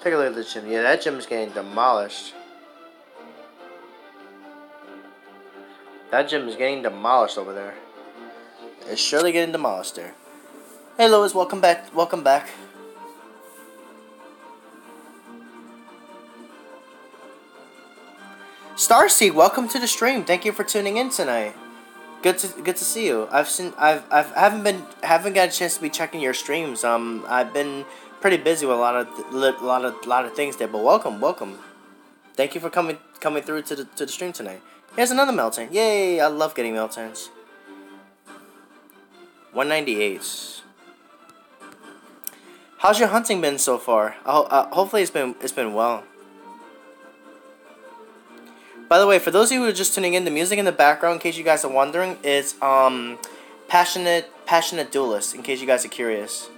S1: Take a look at this gym. Yeah, that gym is getting demolished. That gym is getting demolished over there. It's surely getting demolished there. Hey Lois, welcome back. Welcome back. Starseed, welcome to the stream. Thank you for tuning in tonight. Good to see you. I haven't got a chance to be checking your streams. I've been pretty busy with a lot of things there. But welcome. Thank you for coming through to the stream tonight. Here's another Meltan. Yay! I love getting Meltans. 198. How's your hunting been so far? Hopefully it's been well. By the way, for those of you who are just tuning in, the music in the background, in case you guys are wondering, is Passionate Duelist, in case you guys are curious.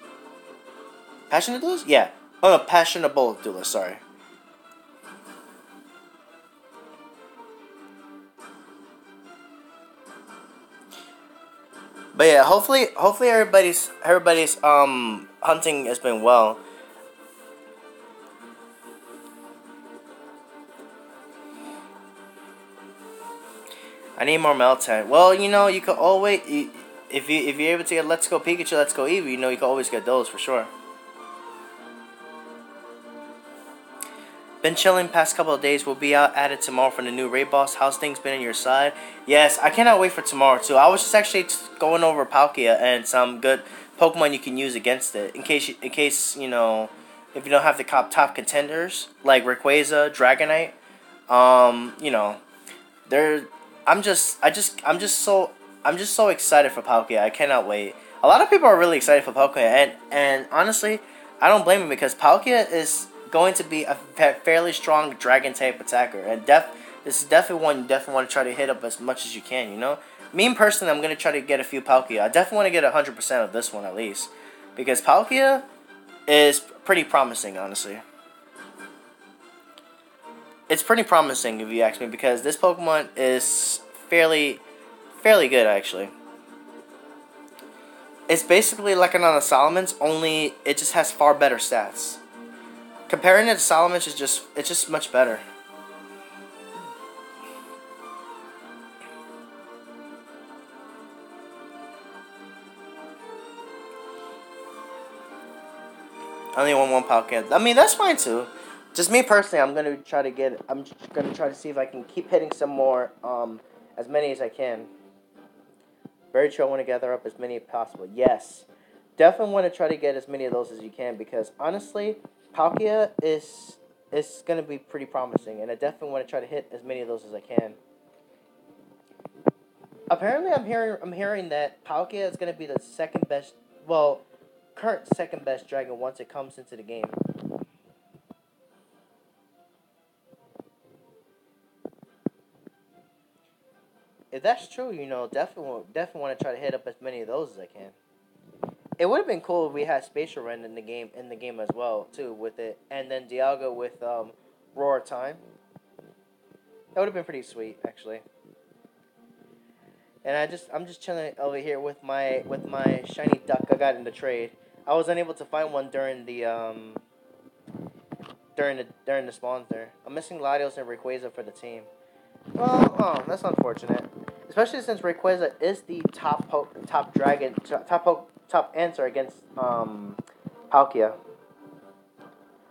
S1: Passionate Duelist? Yeah. Oh, no, Passionable Duelist, sorry. But yeah, hopefully everybody's hunting has been well. I need more Meltan. Well, you know, you could always, if you're able to get Let's Go Pikachu, Let's Go Eevee, you know, you can always get those for sure. Been chilling past couple of days. We'll be out at it tomorrow for the new raid boss. How's things been on your side? Yes, I cannot wait for tomorrow too. I was just actually going over Palkia and some good Pokemon you can use against it. In case you know, if you don't have the top contenders like Rayquaza, Dragonite, you know, I'm just so excited for Palkia. I cannot wait. A lot of people are really excited for Palkia, and honestly, I don't blame them because Palkia is going to be a fairly strong dragon type attacker, and this is definitely one you definitely want to try to hit up as much as you can. You know, me personally, I'm gonna try to get a few Palkia. I definitely want to get 100% of this one at least, because Palkia is pretty promising, honestly. It's pretty promising if you ask me, because this Pokemon is fairly good actually. It's basically like another Salamence, only it just has far better stats. Comparing it to Salamence is just much better. I only want one Palkia. I mean, that's fine too. Just me personally, I'm gonna try to see if I can keep hitting some more, as many as I can. Very true. I want to gather up as many as possible. Yes, definitely want to try to get as many of those as you can, because honestly, Palkia is it's gonna be pretty promising, and I definitely want to try to hit as many of those as I can. Apparently, I'm hearing that Palkia is gonna be the second best, well, current second best dragon once it comes into the game. If that's true, definitely want to try to hit up as many of those as I can. It would have been cool if we had Spatial Rend in the game as well too with it, and then Dialga with Roar Time. That would have been pretty sweet actually. And I'm just chilling over here with my shiny duck I got in the trade. I was unable to find one during the spawns there. I'm missing Latios and Rayquaza for the team. Well, oh, that's unfortunate. Especially since Rayquaza is the top answer against Palkia.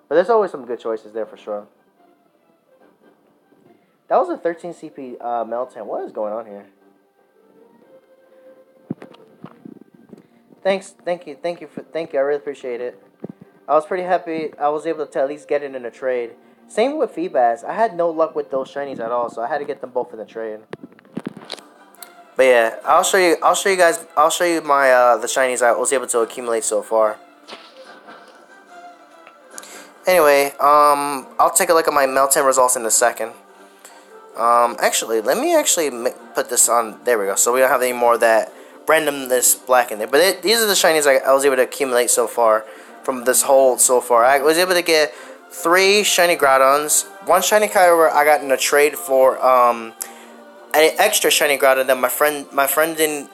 S1: But there's always some good choices there for sure. That was a 13 CP Meltan. What is going on here? Thank you. I really appreciate it. I was pretty happy I was able to at least get it in a trade. Same with Feebas. I had no luck with those shinies at all, so I had to get them both in the trade. But yeah, I'll show you my the shinies I was able to accumulate so far. Anyway, I'll take a look at my Meltan results in a second. Actually, let me put this on. There we go. So we don't have any more of that randomness black in there. But these are the shinies I was able to accumulate so far from this hold so far. I was able to get 3 shiny Groudons, 1 shiny Kyogre I got in a trade for an extra shiny Groudon that my friend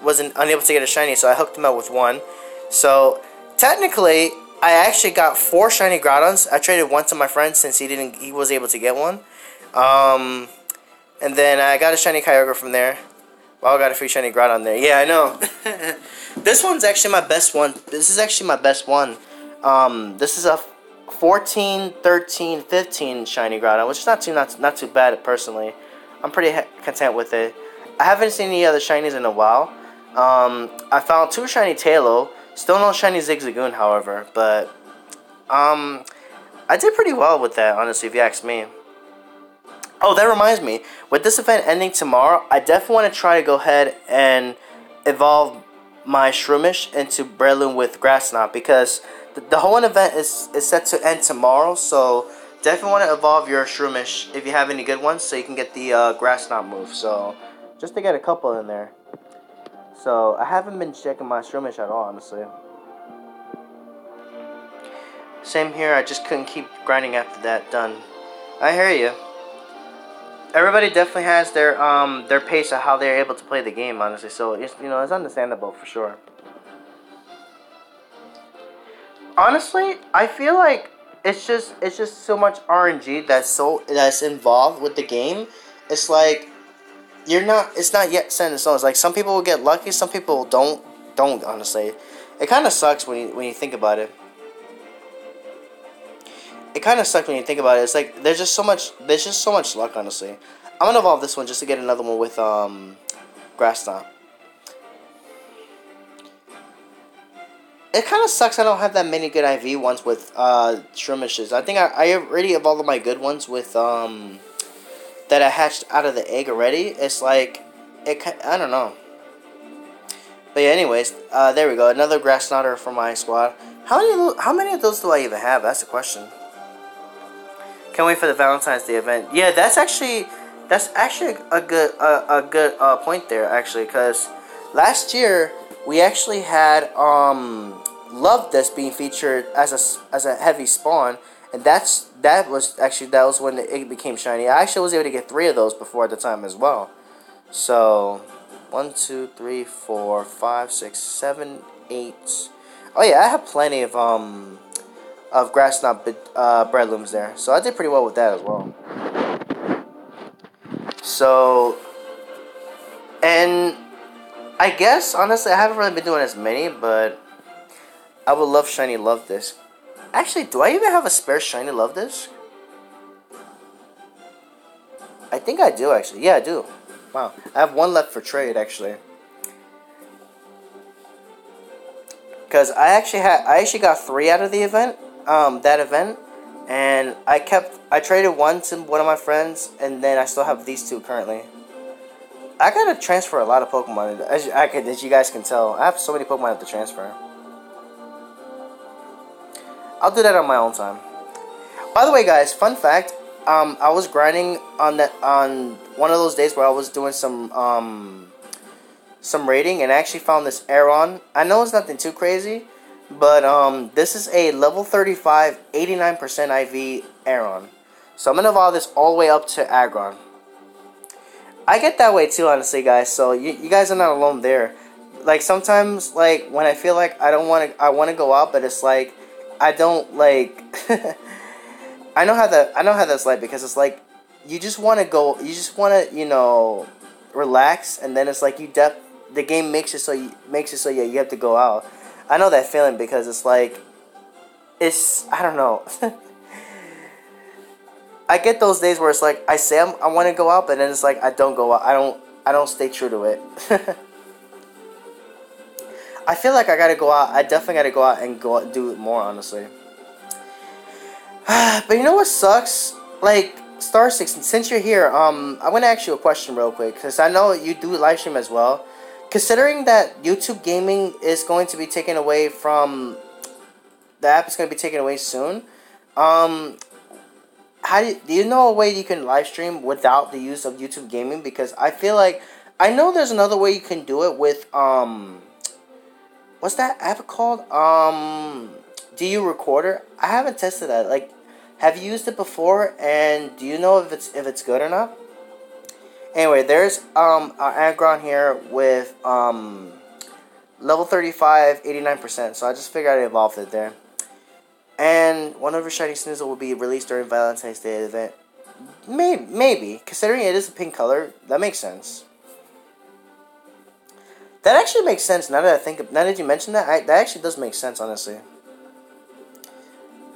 S1: wasn't unable to get a shiny, so I hooked him up with 1. So technically, I actually got 4 shiny Groudons. I traded 1 to my friend since he was able to get 1. And then I got a shiny Kyogre from there. Well, I got a free shiny Groudon there. Yeah, I know. This one's actually my best one. This is actually my best one. This is a 14, 13, 15 shiny Groudon, which is not too bad personally. I'm pretty content with it. I haven't seen any other shinies in a while. I found 2 shiny Tailo. Still no shiny Zigzagoon, however. But I did pretty well with that, honestly, if you ask me. Oh, that reminds me. With this event ending tomorrow, I definitely want to try to go ahead and evolve my Shroomish into Breloom with Grass Knot, because the whole event is set to end tomorrow. So definitely want to evolve your Shroomish if you have any good ones, so you can get the Grass Knot move. So just to get a couple in there. So I haven't been checking my Shroomish at all, honestly. Same here. I just couldn't keep grinding after that done. I hear you. Everybody definitely has their pace of how they're able to play the game, honestly. So it's understandable for sure. Honestly, I feel like it's just so much RNG that's involved with the game. It's like it's not yet set in stone. It's like some people will get lucky, some people don't honestly. It kind of sucks when you think about it. It kind of sucks when you think about it. It's like there's just so much luck, honestly. I'm gonna evolve this one just to get another one with Grass Knot. It kind of sucks I don't have that many good IV ones with Shroomishes. I think I already evolved all my good ones with that I hatched out of the egg already. It's like I don't know. But yeah, anyways, there we go. Another Grass Knotter for my squad. How many of those do I even have? That's the question. Can't wait for the Valentine's Day event. Yeah, that's actually a good point there, actually, because last year we actually had Love This being featured as a heavy spawn, and that was when it became shiny. I actually was able to get 3 of those before at the time as well. So 1, 2, 3, 4, 5, 6, 7, 8. Oh yeah, I have plenty of Grass Knot Breadlooms there, so I did pretty well with that as well. So, and I guess honestly I haven't really been doing as many, but I would love shiny Love Disc. Actually, do I even have a spare shiny Love Disc? I think I do, actually. Yeah, I do. Wow, I have 1 left for trade, actually. Because I actually got 3 out of the event, that event, And I traded one to one of my friends, and then I still have these two currently. I gotta transfer a lot of Pokemon, as you guys can tell. I have so many Pokemon I have to transfer. I'll do that on my own time. By the way, guys, fun fact. I was grinding on one of those days where I was doing some raiding, and I actually found this Aeron. I know it's nothing too crazy, but this is a level 35, 89% IV Aeron. So I'm gonna evolve this all the way up to Aggron. I get that way too, honestly, guys. So you guys are not alone there. Like sometimes, like when I feel like I want to go out, but it's like I don't like. I know how that's like, because it's like you just want to go, you just want to relax, and then it's like the game makes it so yeah, you have to go out. I know that feeling, because it's like I don't know. I get those days where it's like I say I want to go out, but then it's like I don't go out. I don't stay true to it. I feel like I gotta go out. I definitely gotta go out and do it more, honestly. But you know what sucks? Like Star Six, since you're here, I'm gonna ask you a question real quick, because I know you do live stream as well. Considering that YouTube gaming is going to be taken away from the app, is going to be taken away soon. Do you know a way you can live stream without the use of YouTube gaming? Because I feel like I know there's another way you can do it with what's that app called? DU Recorder. I haven't tested that. Like, have you used it before? And do you know if it's good or not? Anyway, there's our Aggron here with level 35, 89%. So I just figured I'd evolve it there. And one of your shiny Snizzle will be released during Valentine's Day event. Maybe. Considering it is a pink color, that makes sense. That actually makes sense now that you mention that. That actually does make sense, honestly.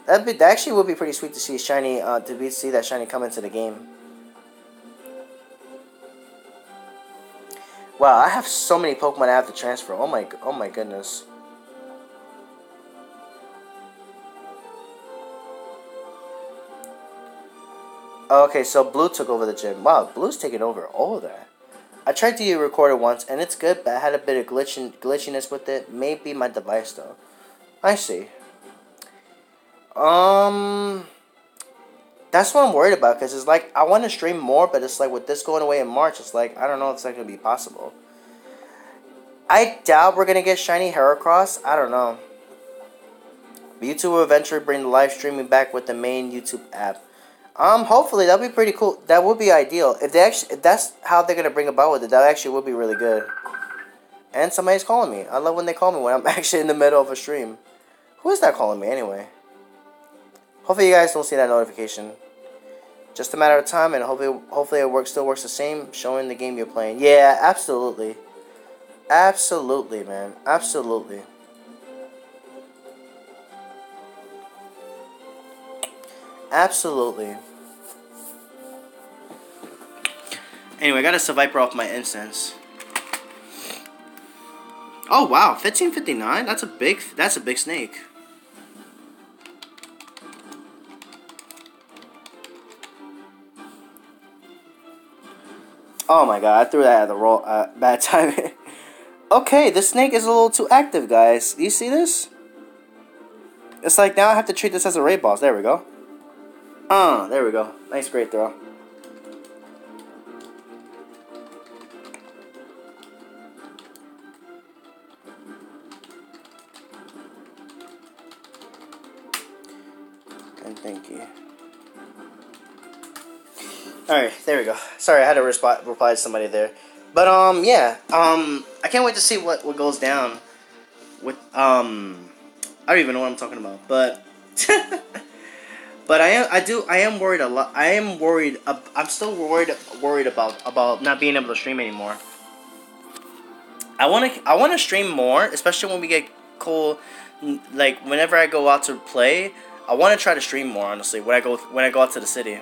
S1: That actually would be pretty sweet to see shiny see that shiny come into the game. Wow, I have so many Pokemon I have to transfer. Oh my goodness. Okay, so Blue took over the gym. Wow, Blue's taking over all of that. I tried to record it once, and it's good, but I had a bit of glitchiness with it. Maybe my device, though. I see. That's what I'm worried about, because it's like, I want to stream more, but it's like, with this going away in March, it's like, I don't know if it's not going to be possible. I doubt we're going to get shiny Heracross. I don't know. But YouTube will eventually bring the live streaming back with the main YouTube app. Hopefully that'd be pretty cool. That would be ideal. If that's how they're gonna bring about with it, that actually would be really good. And somebody's calling me. I love when they call me when I'm actually in the middle of a stream. Who is that calling me anyway? Hopefully you guys don't see that notification. Just a matter of time, and hopefully it still works the same, showing the game you're playing. Yeah, absolutely. Absolutely, man. Absolutely. Absolutely. Anyway, I got a Seviper off my instance. Oh wow, 1559. That's a big snake. Oh my god, I threw that at the bad time. Okay, this snake is a little too active, guys. Do you see this? It's like now I have to treat this as a raid boss. There we go. There we go. Nice, great throw. And thank you. Alright, there we go. Sorry, I had to reply to somebody there. But, yeah. I can't wait to see what goes down with, I don't even know what I'm talking about, but... But I am worried a lot. I am worried. I'm still worried about not being able to stream anymore. I want to stream more, especially when we get cool. Like whenever I go out to play, I want to try to stream more. Honestly, when I go out to the city.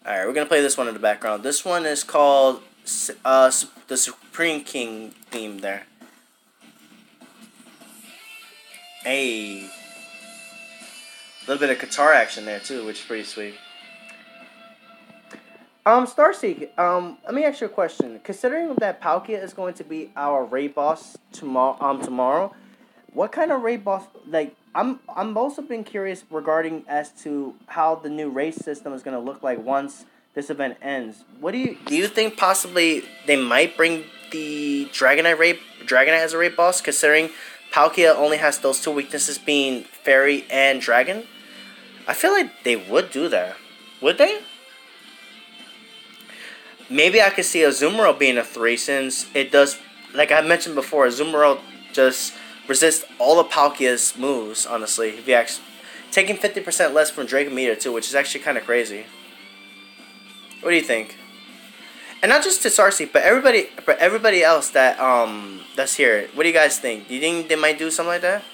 S1: All right, we're gonna play this one in the background. This one is called the Supreme King theme there. A little bit of guitar action there too, which is pretty sweet. Starseek, let me ask you a question. Considering that Palkia is going to be our raid boss tomorrow, what kind of raid boss, like, I'm also been curious regarding as to how the new race system is going to look like once this event ends. What do you think possibly they might bring the Dragonite as a raid boss, considering Palkia only has those two weaknesses being Fairy and Dragon? I feel like they would do that. Would they? Maybe I could see Azumarill being a 3 since it does, like I mentioned before, Azumarill just resists all of Palkia's moves, honestly. If you actually, taking 50% less from Dragometer too, which is actually kind of crazy. What do you think? And not just to Starseek, but everybody else that that's here. What do you guys think? Do you think they might do something like that?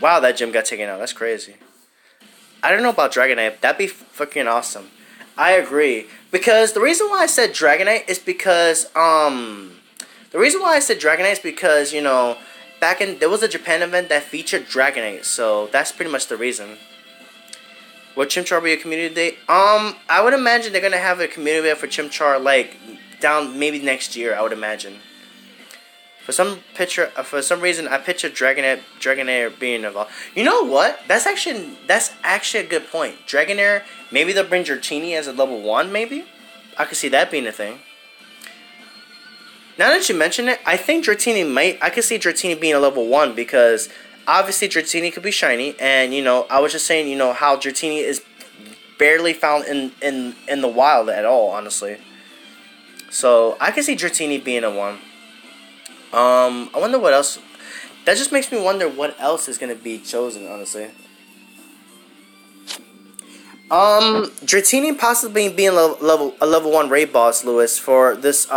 S1: Wow, that gym got taken out. That's crazy. I don't know about Dragonite. That'd be fucking awesome. I agree. Because the reason why I said Dragonite is because you know, there was a Japan event that featured Dragonite, so that's pretty much the reason. Will Chimchar be a community day? I would imagine they're gonna have a community day for Chimchar like down maybe next year. I would imagine. For some reason, I pictured Dragonair being involved. You know what? That's actually a good point. Dragonair, maybe they'll bring Dratini as a level 1, maybe? I could see that being a thing. Now that you mention it, I think I could see Dratini being a level 1 because obviously Dratini could be shiny, and you know, I was just saying, you know, how Dratini is barely found in the wild at all, honestly. So I could see Dratini being a 1. I wonder what else. That just makes me wonder what else is gonna be chosen, honestly. Dratini possibly being a level 1 raid boss, Lewis, for this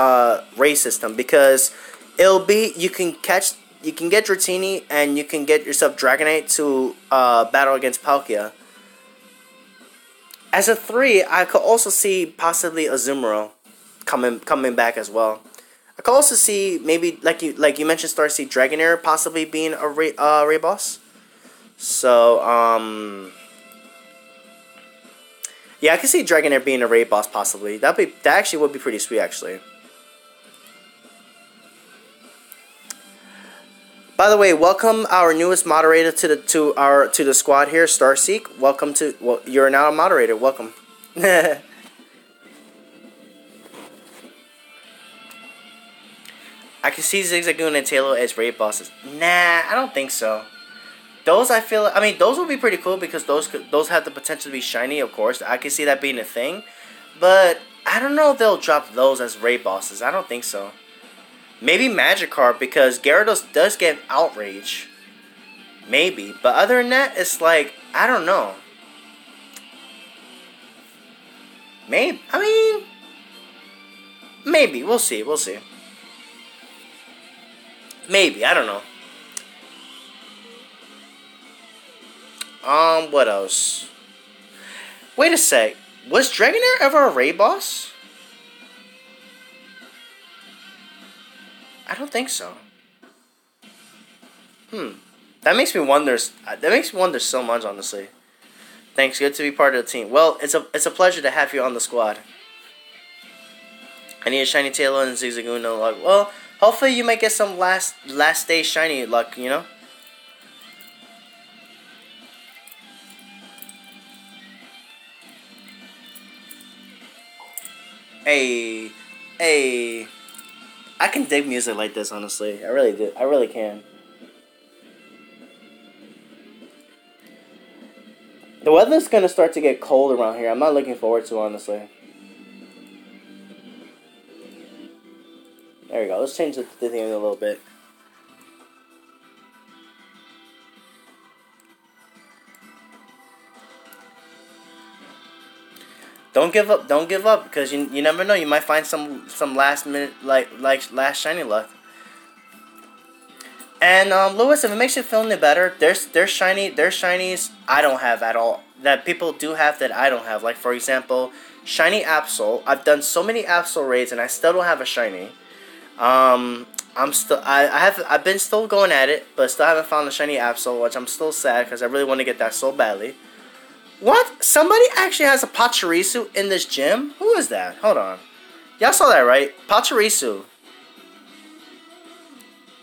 S1: raid system, because it'll be you can get Dratini and you can get yourself Dragonite to battle against Palkia. As a 3, I could also see possibly Azumarill coming back as well. I could also see maybe like you mentioned Starseed Dragonair possibly being a raid boss. So yeah, I can see Dragonair being a raid boss possibly. That actually would be pretty sweet actually. By the way, welcome our newest moderator to the squad here, Starseek. Welcome to you're now a moderator. Welcome. I can see Zigzagoon and Taillow as raid bosses. Nah, I don't think so. Those those would be pretty cool because those have the potential to be shiny, of course. I can see that being a thing. But I don't know if they'll drop those as raid bosses. I don't think so. Maybe Magikarp because Gyarados does get Outrage. Maybe. But other than that, it's like, I don't know. Maybe. Maybe. We'll see. We'll see. Maybe, I don't know. What else? Wait a sec. Was Dragonair ever a raid boss? I don't think so. That makes me wonder. That makes me wonder so much, honestly. Thanks. Good to be part of the team. Well, it's a pleasure to have you on the squad. I need a shiny Taillow and Zigzagoon no luck. Well, hopefully you might get some last day shiny luck, you know? Hey. I can dig music like this, honestly. I really do. I really can. The weather's gonna start to get cold around here. I'm not looking forward to it, honestly. There we go. Let's change the theme a little bit. Don't give up. Don't give up because you never know. You might find some last minute like last shiny luck. And Lewis, if it makes you feel any better, there's shinies I don't have at all that people do have that I don't have. Like for example, shiny Absol. I've done so many Absol raids and I still don't have a shiny. I've been still going at it, but still haven't found a shiny Absol, which I'm still sad because I really want to get that so badly. What? Somebody actually has a Pachirisu in this gym? Who is that? Hold on. Y'all saw that, right? Pachirisu.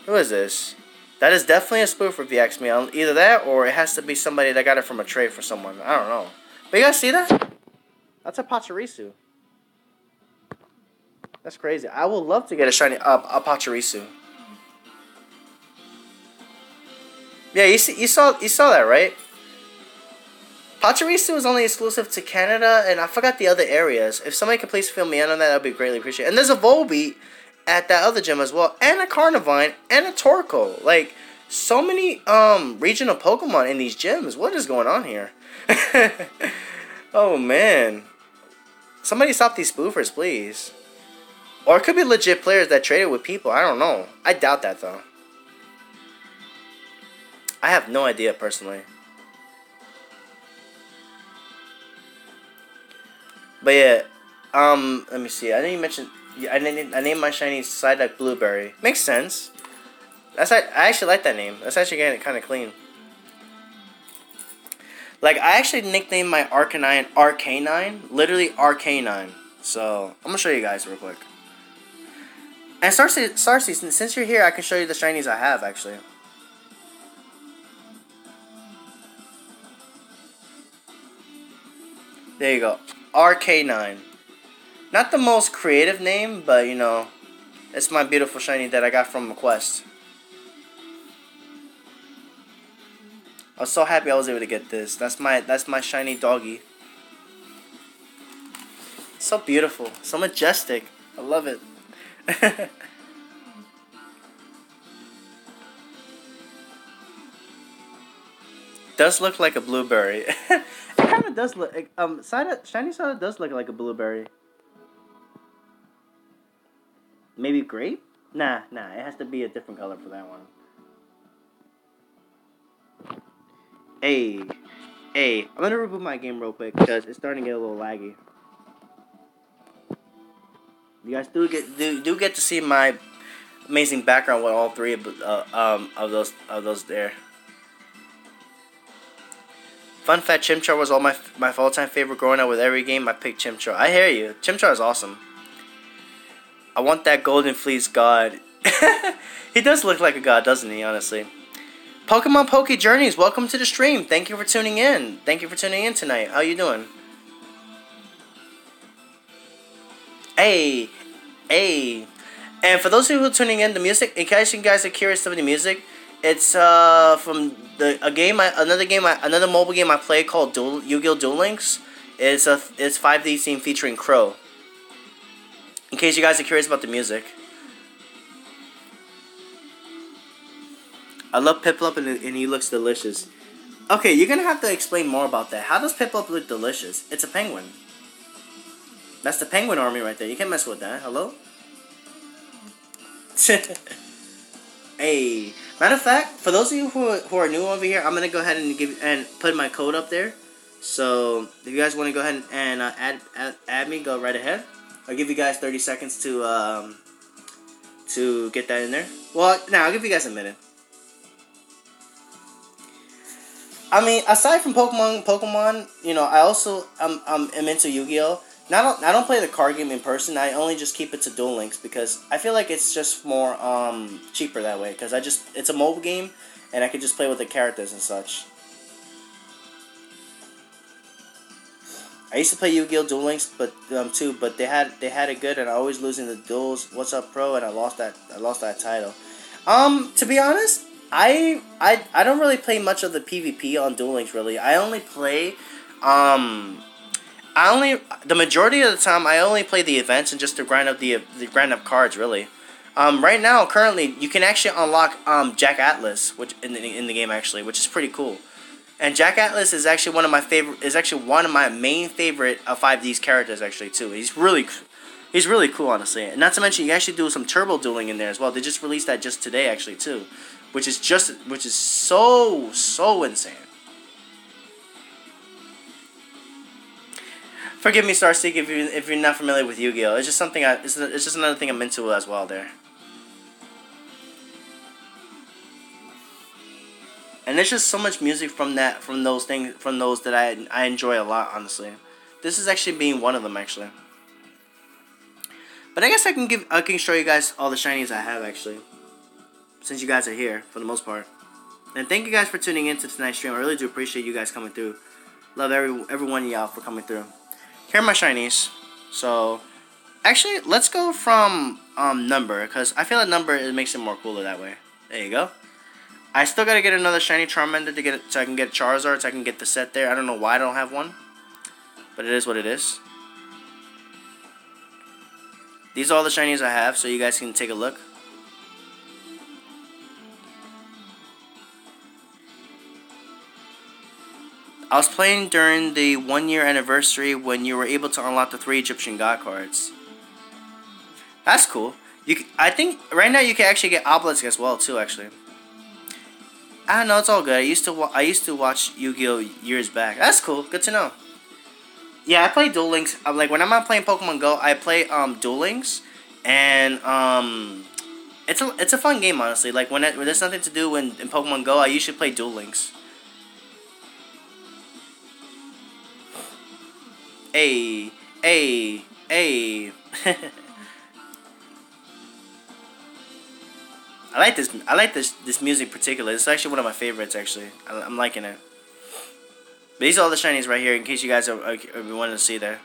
S1: Who is this? That is definitely a spoof if you ask me. Either that or it has to be somebody that got it from a trade for someone. I don't know. But you guys see that? That's a Pachirisu. That's crazy. I would love to get a shiny a Pachirisu. Yeah, you saw that, right? Pachirisu is only exclusive to Canada, and I forgot the other areas. If somebody could please fill me in on that, that would be greatly appreciated. And there's a Volbeat at that other gym as well, and a Carnivine, and a Torkoal. Like, so many regional Pokemon in these gyms. What is going on here? Oh, man. Somebody stop these spoofers, please. Or it could be legit players that traded with people. I don't know. I doubt that, though. I have no idea, personally. But yeah, let me see. I didn't even mention. I named my shiny Psyduck Blueberry. Makes sense. I actually like that name. That's actually getting kind of clean. Like, I actually nicknamed my Arcanine, literally Arcanine. So I'm gonna show you guys real quick. And Sarcy, since you're here, I can show you the shinies I have actually. There you go. RK9. Not the most creative name, but you know, it's my beautiful shiny that I got from a quest. I was so happy I was able to get this. That's my shiny doggy. So beautiful, so majestic. I love it. Does look like a blueberry. It kind of does look. Shiny Psyduck does look like a blueberry. Maybe grape? Nah. It has to be a different color for that one. Hey, I'm gonna reboot my game real quick because it's starting to get a little laggy. You guys do get to see my amazing background with all three of those there. Fun fact: Chimchar was all my all-time favorite growing up. With every game, I picked Chimchar. I hear you. Chimchar is awesome. I want that Golden Fleece god. He does look like a god, doesn't he? Honestly. Pokemon Poke Journeys, welcome to the stream. Thank you for tuning in. Thank you for tuning in tonight. How you doing? Hey. And for those of you who are tuning in, the music, in case you guys are curious of the music, it's from another mobile game I play called Yu-Gi-Oh! Duel Links. It's 5D theme featuring Crow. In case you guys are curious about the music. I love Piplup and he looks delicious. Okay, you're gonna have to explain more about that. How does Piplup look delicious? It's a penguin. That's the penguin army right there. You can't mess with that. Hello? Hey. Matter of fact, for those of you who are new over here, I'm gonna go ahead and put my code up there. So if you guys want to go ahead and add me, go right ahead. I'll give you guys 30 seconds to get that in there. Well, now I'll give you guys a minute. I mean, aside from Pokemon, you know, I also am into Yu-Gi-Oh. I don't play the card game in person. I only just keep it to Duel Links because I feel like it's just more cheaper that way. Because it's a mobile game, and I could just play with the characters and such. I used to play Yu-Gi-Oh! Duel Links, but too, but they had it good, and I always losing the duels. What's up, pro? And I lost that title. To be honest, I don't really play much of the PvP on Duel Links. Really, I only play the majority of the time I only play the events and just to grind up the grind up cards. Really, right now currently you can actually unlock Jack Atlas, which in the game actually, which is pretty cool. And Jack Atlas is actually one of my main favorite 5D's characters actually too. He's really cool honestly. And not to mention you actually do some turbo dueling in there as well. They just released that just today actually too, which is so insane. Forgive me, Starseek, if you're not familiar with Yu-Gi-Oh. It's just something it's just another thing I'm into as well there. And there's just so much music from those that I enjoy a lot, honestly. This is actually being one of them, actually. But I guess I can show you guys all the shinies I have, actually, since you guys are here for the most part. And thank you guys for tuning in to tonight's stream. I really do appreciate you guys coming through. Love every one of y'all for coming through. Here are my shinies. So, actually, let's go from number, because I feel like number it makes it more cooler that way. There you go. I still gotta get another shiny Charmander to get it, so I can get Charizard, so I can get the set there. I don't know why I don't have one, but it is what it is. These are all the shinies I have, so you guys can take a look. I was playing during the 1-year anniversary when you were able to unlock the 3 Egyptian God cards. That's cool. I think right now you can actually get Obelisk as well too. Actually, I don't know. It's all good. I used to watch Yu-Gi-Oh years back. That's cool. Good to know. Yeah, I play Duel Links. Like when I'm not playing Pokemon Go, I play Duel Links, and it's a fun game, honestly. Like when there's nothing to do in Pokemon Go, I usually play Duel Links. Hey, hey, hey. I like this music particularly. It's actually one of my favorites. Actually, I'm liking it. But these are all the shinies right here, in case you guys are wanting to see there.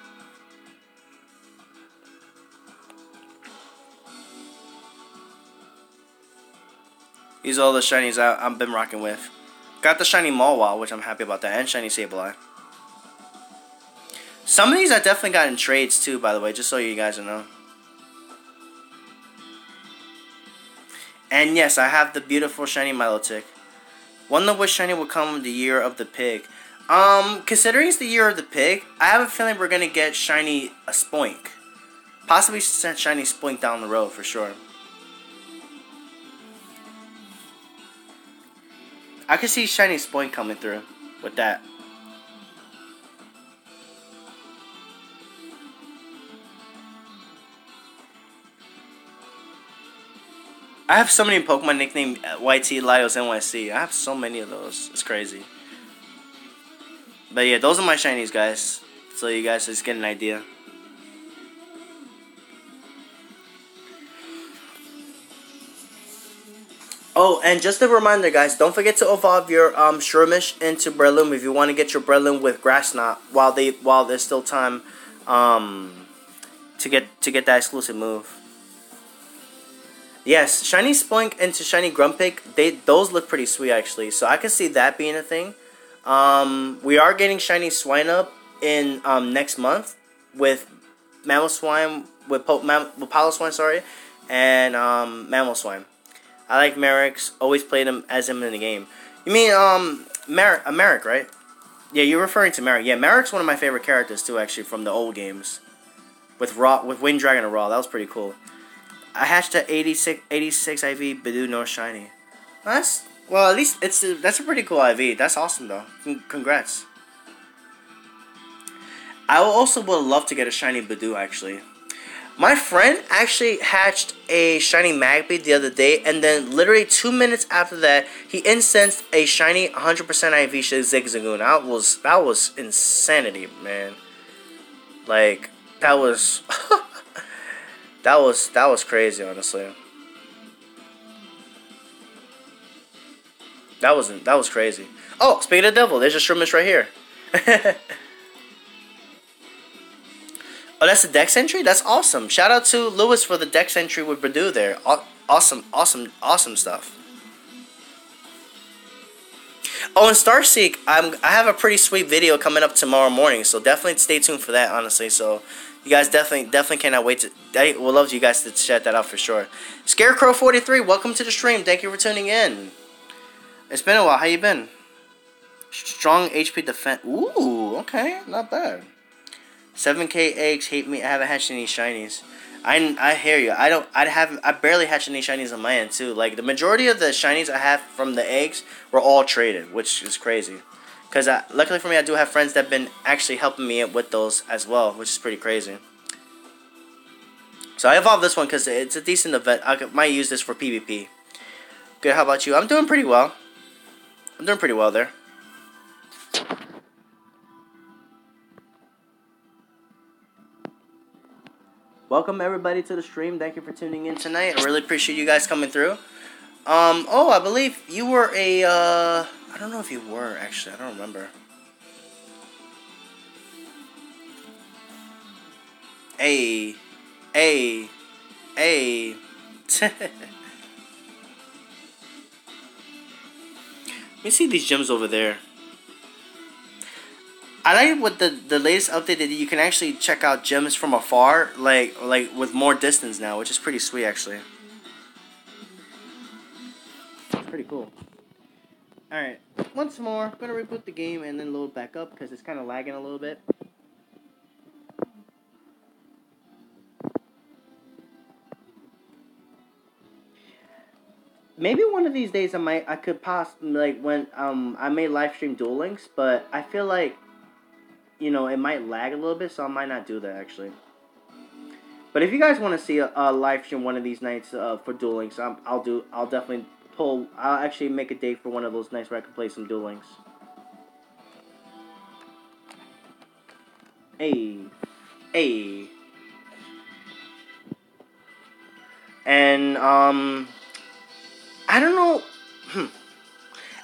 S1: These are all the shinies I've been rocking with. Got the shiny Mawile, which I'm happy about that, and shiny Sableye. Some of these I definitely got in trades too, by the way, just so you guys know. And yes, I have the beautiful shiny Milotic. Wonder which shiny will come the year of the pig. Considering it's the year of the pig, I have a feeling we're gonna get shiny Spoink. Possibly shiny Spoink down the road for sure. I could see shiny Spoink coming through with that. I have so many Pokemon nicknamed YT Lyos NYC. I have so many of those. It's crazy. But yeah, those are my shinies, guys. So you guys just get an idea. Oh, and just a reminder, guys, don't forget to evolve your Shroomish into Breloom if you want to get your Breloom with Grass Knot while there's still time to get that exclusive move. Yes, shiny Spoink into shiny Grumpig, those look pretty sweet actually. So I can see that being a thing. We are getting shiny Swinub in next month with Mamoswine with Piloswine, sorry, and Mamoswine. I like Merrick's. Always played him as him in the game. You mean Merrick, right? Yeah, you're referring to Merrick. Yeah, Merrick's one of my favorite characters too, actually, from the old games. With Wind Dragon and Raw, that was pretty cool. I hatched at 86 IV Bidoo North Shiny. Well, at least that's a pretty cool IV. That's awesome though. Congrats. I also would love to get a shiny Bidoo actually. My friend actually hatched a shiny Magby the other day, and then literally 2 minutes after that, he instanced a shiny 100% IV Zigzagoon. That was insanity, man. Like that was that was crazy, honestly. That was crazy. Oh, speaking of the devil, there's a Shroomish right here. Oh, that's the Dex entry? That's awesome. Shout out to Lewis for the Dex entry with Bidoo there. Awesome stuff. Oh, and Starseek, I have a pretty sweet video coming up tomorrow morning, so definitely stay tuned for that, honestly. So you guys definitely cannot wait to. I would love you guys to check that out for sure. Scarecrow43, welcome to the stream. Thank you for tuning in. It's been a while. How you been? Strong HP defense. Ooh, okay, not bad. 7K eggs, hate me. I haven't hatched any shinies. I hear you. I barely hatched any shinies on my end too. Like the majority of the shinies I have from the eggs were all traded, which is crazy. Because luckily for me, I do have friends that have been actually helping me with those as well, which is pretty crazy. So I evolved this one because it's a decent event. I might use this for PvP. Good, how about you? I'm doing pretty well. I'm doing pretty well there. Welcome everybody to the stream. Thank you for tuning in tonight. I really appreciate you guys coming through. Oh, I believe you were a, I don't know if you were, actually. I don't remember. Hey. Let me see these gems over there. I like what the latest update that you can actually check out gems from afar, like with more distance now, which is pretty sweet actually. It's pretty cool. Alright, once more, I'm gonna reboot the game and then load back up because it's kind of lagging a little bit. Maybe one of these days I could possibly, like, when I may live stream Duel Links, but I feel like, you know, it might lag a little bit, so I might not do that actually. But if you guys want to see a live stream one of these nights for Duel Links, I'll definitely I'll actually make a date for one of those nights where I can play some Duel Links. Hey. And I don't know.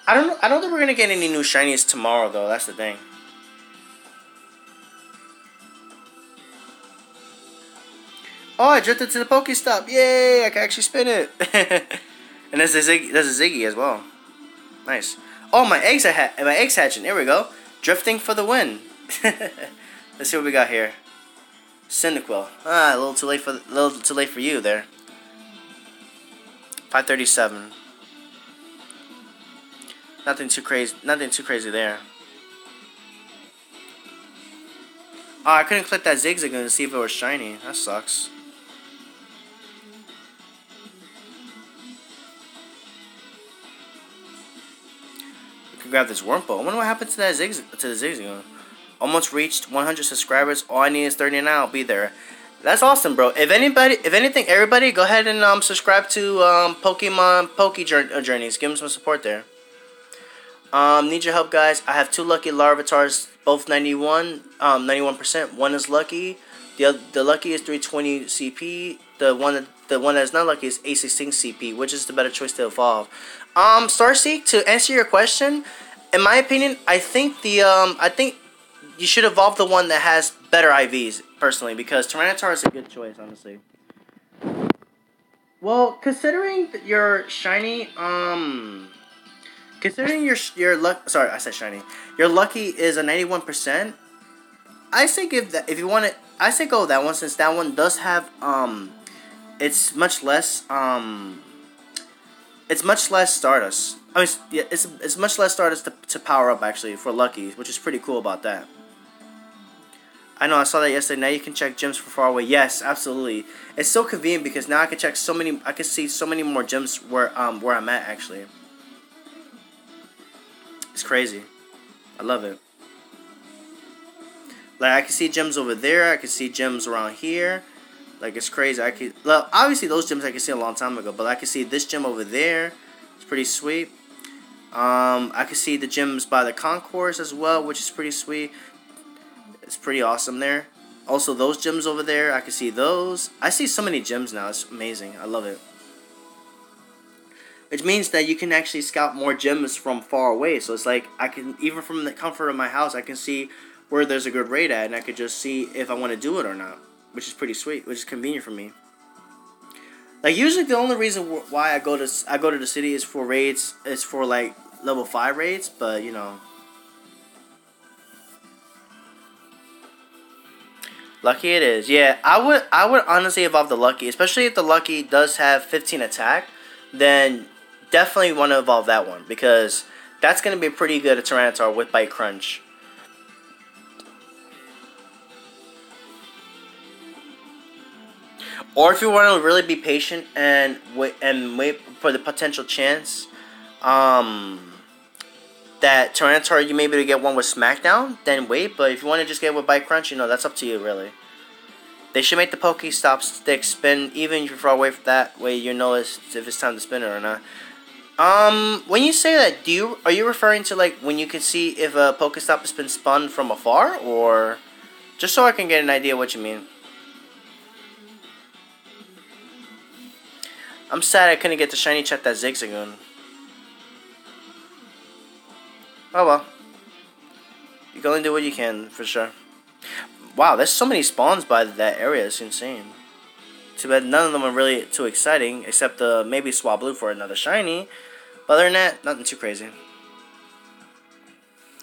S1: I don't think we're gonna get any new shinies tomorrow though. That's the thing. Oh, I drifted to the Pokestop. Yay! I can actually spin it. And there's a Ziggy as well. Nice. Oh, my eggs hatching. There we go. Drifting for the win. Let's see what we got here. Cyndaquil. Ah, a little too late for you there. 537. Nothing too crazy there. Oh, I couldn't click that Zigzag to see if it was shiny. That sucks. We can grab this Wurmple. I wonder what happened to that Zigzag. Almost reached 100 subscribers. All I need is 30 now. I'll be there. That's awesome, bro. If anything, everybody, go ahead and subscribe to Pokemon Journeys. Give them some support there. Need your help, guys. I have 2 lucky Larvitars, both 91%. One is lucky. The lucky is 320 CP. The one that is not lucky is 816 CP. Which is the better choice to evolve? Starseek, to answer your question, in my opinion, I think you should evolve the one that has better IVs, personally, because Tyranitar is a good choice, honestly. Well, considering your shiny, considering your luck, sorry, I said shiny. Your lucky is a 91%. I say if you want it, I say go with that one, since that one does have it's much less Stardust. I mean, yeah, it's much less Stardust to power up actually for lucky, which is pretty cool about that. I know, I saw that yesterday. Now you can check gems from far away. Yes, absolutely. It's so convenient because now I can check so many. I can see so many more gems where I'm at actually. It's crazy. I love it. Like, I can see gems over there. I can see gems around here. Like, it's crazy. Well, obviously those gems I can see a long time ago, but I can see this gem over there. It's pretty sweet. I can see the gems by the concourse as well, which is pretty sweet. It's pretty awesome there. Also, those gems over there, I can see those. I see so many gems now. It's amazing. I love it. Which means that you can actually scout more gems from far away. So it's like, I can, even from the comfort of my house, I can see where there's a good raid at, and I could just see if I want to do it or not. Which is pretty sweet, which is convenient for me. Like, usually the only reason why I go to the city is for raids, is for like level 5 raids, but you know. Lucky it is. Yeah, I would honestly evolve the Lucky, especially if the Lucky does have 15 attack, then definitely want to evolve that one, because that's going to be pretty good at Tyranitar with Bite Crunch. Or if you want to really be patient and wait for the potential chance, that Tyranitar, you may be able to get one with Smackdown, then wait. But if you want to just get with Bite Crunch, you know, that's up to you, really. They should make the Pokestop stick spin even if you're far away from that way. You know if it's time to spin it or not. When you say that, are you referring to like when you can see if a Pokestop has been spun from afar, or just so I can get an idea what you mean? I'm sad I couldn't get the shiny check that Zigzagoon. Oh well. You can only do what you can, for sure. Wow, there's so many spawns by that area, it's insane. Too bad none of them are really too exciting, except maybe Swablu for another shiny. But other than that, nothing too crazy.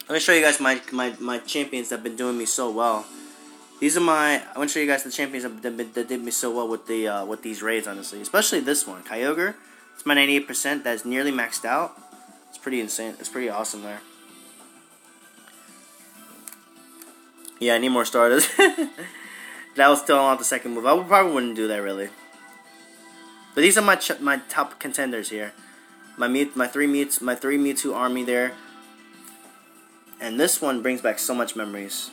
S1: Let me show you guys my champions that have been doing me so well. These are I want to show you guys the champions that did me so well with these raids, honestly. Especially this one, Kyogre. It's my 98%. That's nearly maxed out. It's pretty insane. It's pretty awesome there. Yeah, I need more starters. That was still on the second move. I probably wouldn't do that really. But these are my top contenders here. My three Mewtwo army there. And this one brings back so much memories.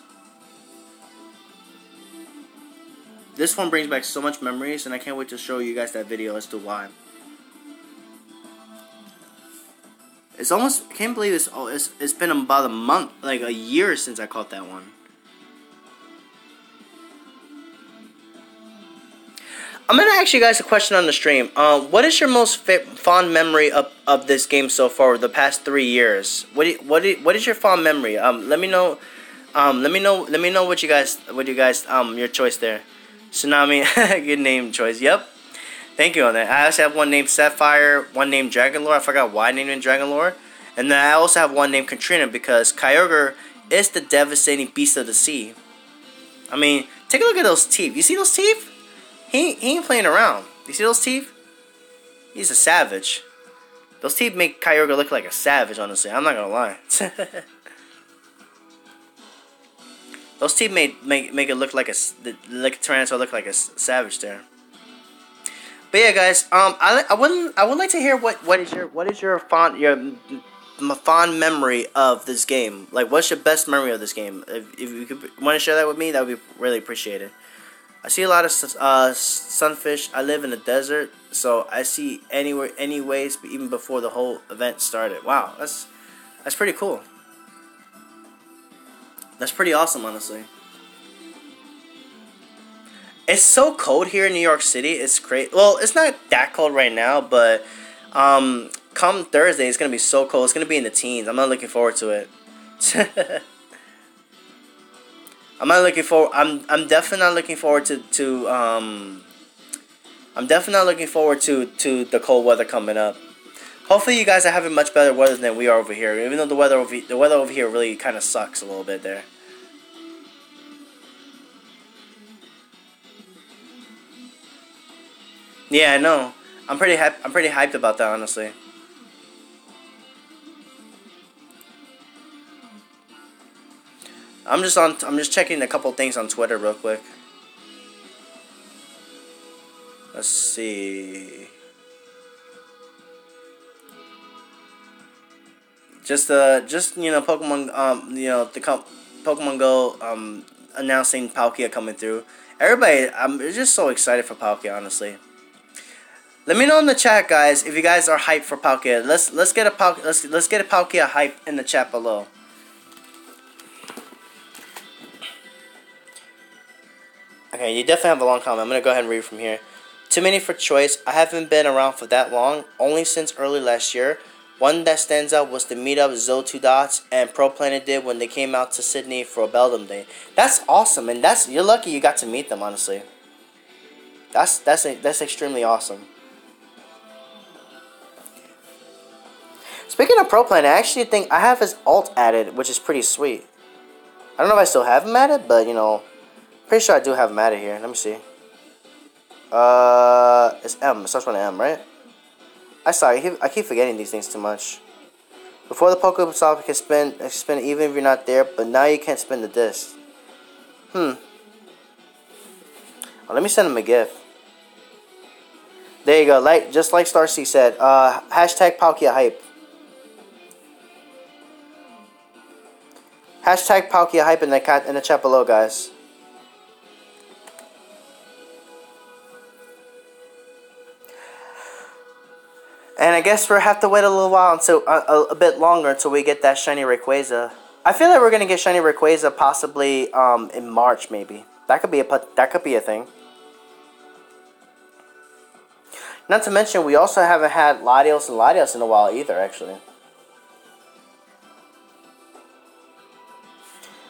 S1: This one brings back so much memories, and I can't wait to show you guys that video as to why. It's almost, I can't believe it's been about a month, like a year since I caught that one. I'm gonna ask you guys a question on the stream. What is your most fond memory of this game so far the past 3 years? What is your fond memory? Let me know. Let me know what you guys your choice there. Tsunami, good name choice. Yep. Thank you on that. I also have one named Sapphire, one named Dragonlord. I forgot why I named him Dragonlord. And then I also have one named Katrina because Kyogre is the devastating beast of the sea. I mean, take a look at those teeth. You see those teeth? He ain't playing around. You see those teeth? He's a savage. Those teeth make Kyogre look like a savage, honestly. I'm not gonna lie. Those teeth make it look like Tyranitar look like a savage there. But yeah, guys, I would like to hear what is your fond memory of this game. Like, what's your best memory of this game? If you want to share that with me, that would be really appreciated. I see a lot of sunfish. I live in the desert, so I see anyways, even before the whole event started. Wow, that's pretty cool. That's pretty awesome, honestly. It's so cold here in New York City. It's crazy. Well, it's not that cold right now, but come Thursday, it's gonna be so cold. It's gonna be in the teens. I'm not looking forward to it. I'm definitely not looking forward to I'm definitely not looking forward to the cold weather coming up. Hopefully you guys are having much better weather than we are over here. Even though the weather over here really kind of sucks a little bit there. Yeah, I know. I'm pretty hyped about that, honestly. I'm just checking a couple things on Twitter real quick. Let's see. Just you know, Pokemon Pokemon GO announcing Palkia coming through. Everybody, I'm just so excited for Palkia, honestly. Let me know in the chat, guys, if you guys are hyped for Palkia. Let's get a Palkia hype in the chat below. Okay, you definitely have a long comment. I'm gonna go ahead and read from here. Too many for choice. I haven't been around for that long, only since early last year. One that stands out was the meetup Zo2Dots and Pro Planet did when they came out to Sydney for a Beldum Day. That's awesome, and you're lucky you got to meet them, honestly. That's extremely awesome. Speaking of Pro Planet, I actually think I have his alt added, which is pretty sweet. I don't know if I still have him added, but you know, pretty sure I do have him added here. Let me see. It's M. It starts with an M, right? I keep forgetting these things too much. Before the Pokestop can spin even if you're not there, but now you can't spin the disc. Oh, let me send him a gift. There you go. Just like Star C said. Hashtag Palkia hype. Hashtag Palkia hype in the chat below, guys. And I guess we'll have to wait a little while until a bit longer until we get that shiny Rayquaza. I feel like we're gonna get shiny Rayquaza possibly in March maybe. That could be a thing. Not to mention we also haven't had Latios and Latios in a while either, actually.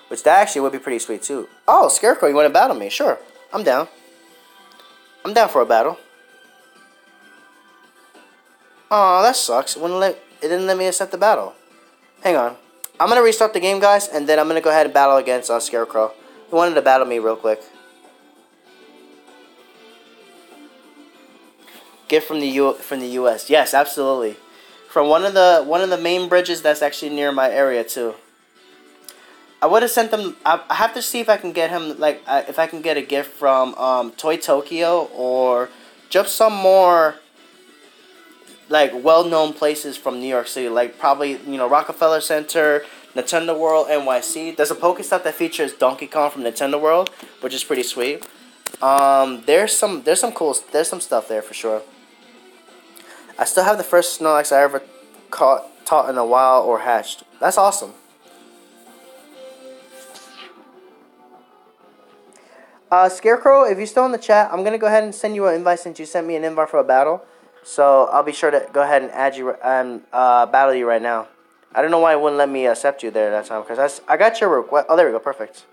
S1: Which that actually would be pretty sweet too. Oh, Scarecrow, you want to battle me? Sure, I'm down. I'm down for a battle. Aw, that sucks. It didn't let me accept the battle. Hang on. I'm going to restart the game, guys, and then I'm going to go ahead and battle against Scarecrow. He wanted to battle me real quick. Gift from the US. Yes, absolutely. From one of the main bridges that's actually near my area too. I would have sent them. I have to see if I can get him, like, if I can get a gift from Toy Tokyo or just some more, like, well-known places from New York City, like probably, you know, Rockefeller Center, Nintendo World, NYC. There's a Pokestop that features Donkey Kong from Nintendo World, which is pretty sweet. There's some stuff there for sure. I still have the first Snorlax I ever taught in a while or hatched. That's awesome. Scarecrow, if you're still in the chat, I'm gonna go ahead and send you an invite since you sent me an invite for a battle. So I'll be sure to go ahead and add you and battle you right now. I don't know why it wouldn't let me accept you there that time, because I got your request. Oh, there we go, perfect.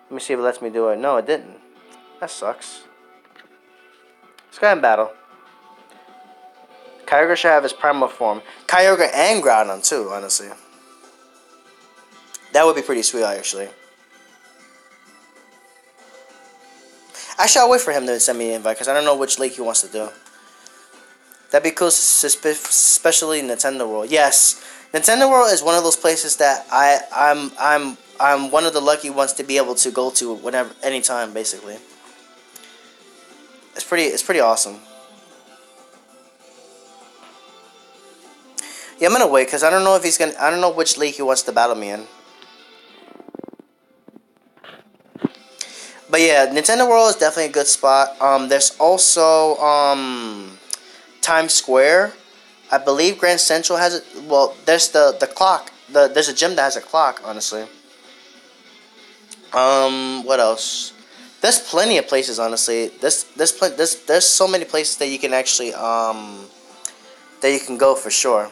S1: Let me see if it lets me do it. No, it didn't. That sucks. Let's go ahead and battle. Kyogre should have his primal form. Kyogre and Groudon too, honestly. That would be pretty sweet, actually. Actually, I'll wait for him to send me an invite because I don't know which league he wants to do. That'd be cool, especially Nintendo World. Yes, Nintendo World is one of those places that I'm one of the lucky ones to be able to go to whenever, anytime, basically. It's pretty awesome. Yeah, I'm gonna wait because I don't know if he's gonna. I don't know which league he wants to battle me in. But yeah, Nintendo World is definitely a good spot. There's also Times Square. I believe Grand Central has it. Well, there's the clock. There's a gym that has a clock. Honestly. What else? There's plenty of places. Honestly, there's so many places that you can actually that you can go for sure.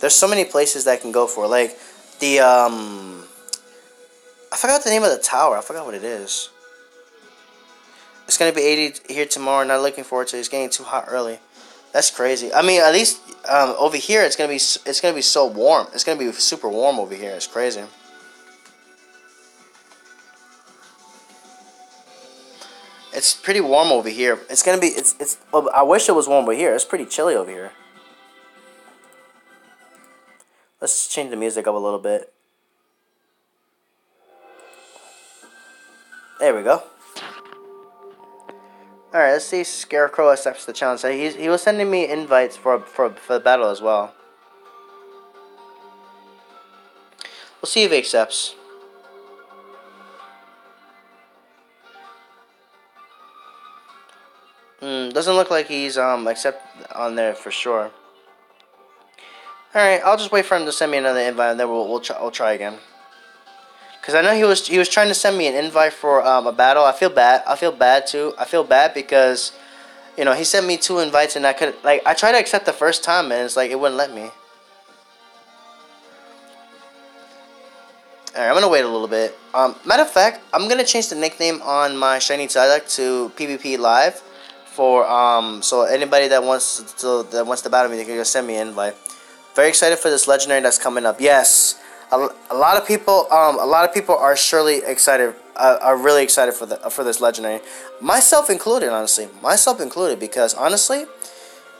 S1: There's so many places that I can go for, like the I forgot the name of the tower. I forgot what it is. It's gonna be 80 here tomorrow. Not looking forward to it. It's getting too hot early. That's crazy. I mean, at least over here it's gonna be so warm. It's gonna be super warm over here. It's crazy. It's pretty warm over here. It's gonna be. It's. I wish it was warm over here. It's pretty chilly over here. Let's change the music up a little bit. There we go. Alright, let's see if Scarecrow accepts the challenge. He was sending me invites for the battle as well. We'll see if he accepts. Doesn't look like he's accept on there for sure. Alright, I'll just wait for him to send me another invite and then we'll try again. Cause I know he was trying to send me an invite for a battle. I feel bad too. I feel bad because, you know, he sent me 2 invites and I tried to accept the first time and it's like it wouldn't let me. Alright, I'm gonna wait a little bit. Matter of fact, I'm gonna change the nickname on my shiny Psyduck to PvP Live for so anybody that wants to battle me, they can just send me an invite. Very excited for this legendary that's coming up. Yes, a lot of people are surely excited. Are really excited for this legendary, myself included. Honestly, myself included, because honestly,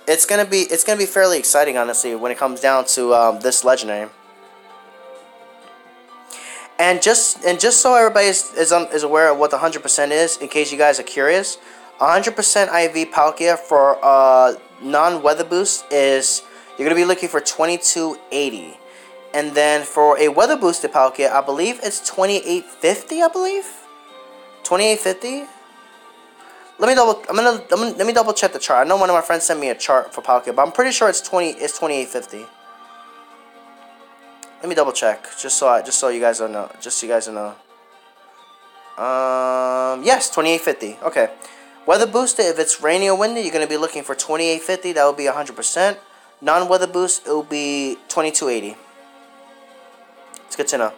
S1: it's gonna be fairly exciting. Honestly, when it comes down to this legendary. And just so everybody is aware of what the 100% is, in case you guys are curious, 100% IV Palkia for non-weather boost is you're going to be looking for 2280. And then for a weather boosted Palkia, I believe it's 2850, I believe. 2850. Let me double check the chart. I know one of my friends sent me a chart for Palkia, but I'm pretty sure it's 2850. Let me double check just so you guys don't know. Just so you guys don't know. Yes, 2850. Okay. Weather boosted, if it's rainy or windy, you're going to be looking for 2850. That would be 100%. Non-weather boost, it will be 2280. It's good to know.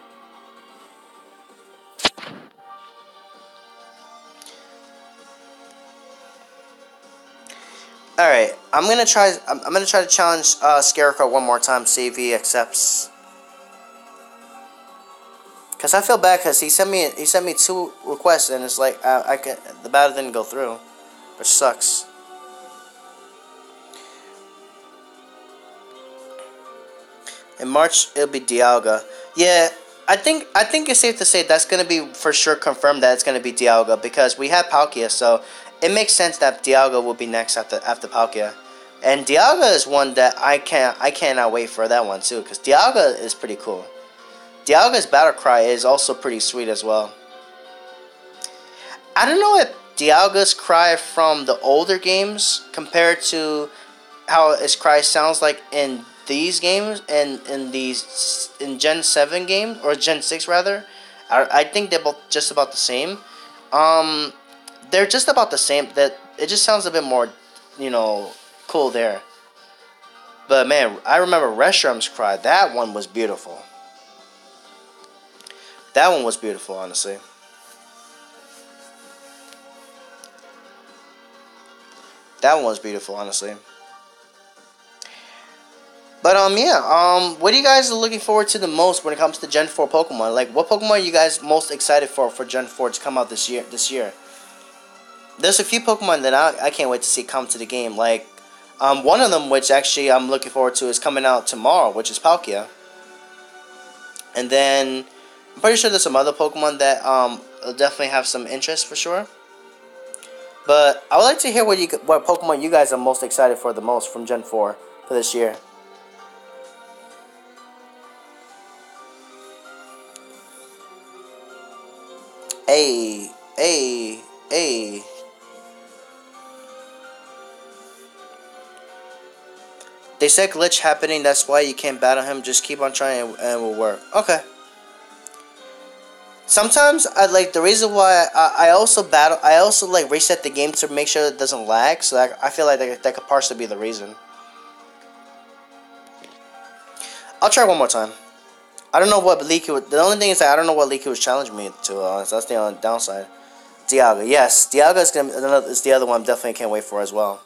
S1: All right, I'm gonna try to challenge Scarecrow one more time, see if he accepts. Cause I feel bad, cause he sent me 2 requests, and it's like the battle didn't go through, which sucks. In March it'll be Dialga. Yeah, I think it's safe to say that's gonna be for sure confirmed that it's gonna be Dialga, because we have Palkia, so it makes sense that Dialga will be next after Palkia. And Dialga is one that I cannot wait for that one too, because Dialga is pretty cool. Dialga's battle cry is also pretty sweet as well. I don't know if Dialga's cry from the older games compared to how its cry sounds like in these games and in Gen 7 games, or Gen 6 rather. I think they're both just about the same. They're just about the same. That it just sounds a bit more, cool there. But man, I remember Reshram's cry. That one was beautiful. That one was beautiful, honestly. That one was beautiful, honestly. But yeah, what are you guys looking forward to the most when it comes to Gen 4 Pokemon? Like, what Pokemon are you guys most excited for Gen 4 to come out this year? There's a few Pokemon that I can't wait to see come to the game. Like, one of them, which actually I'm looking forward to, is coming out tomorrow, which is Palkia. And then I'm pretty sure there's some other Pokemon that will definitely have some interest for sure. But I would like to hear what Pokemon you guys are most excited for the most from Gen 4 for this year. Hey. They said glitch happening, that's why you can't battle him. Just keep on trying and it will work. Okay. Sometimes the reason why I also reset the game to make sure it doesn't lag. So I feel like that could partially be the reason. I'll try one more time. I don't know what leak was. The only thing is that I don't know what leak he was challenging me to. So that's the only downside. Dialga, yes, Dialga is the other one. I definitely can't wait for as well.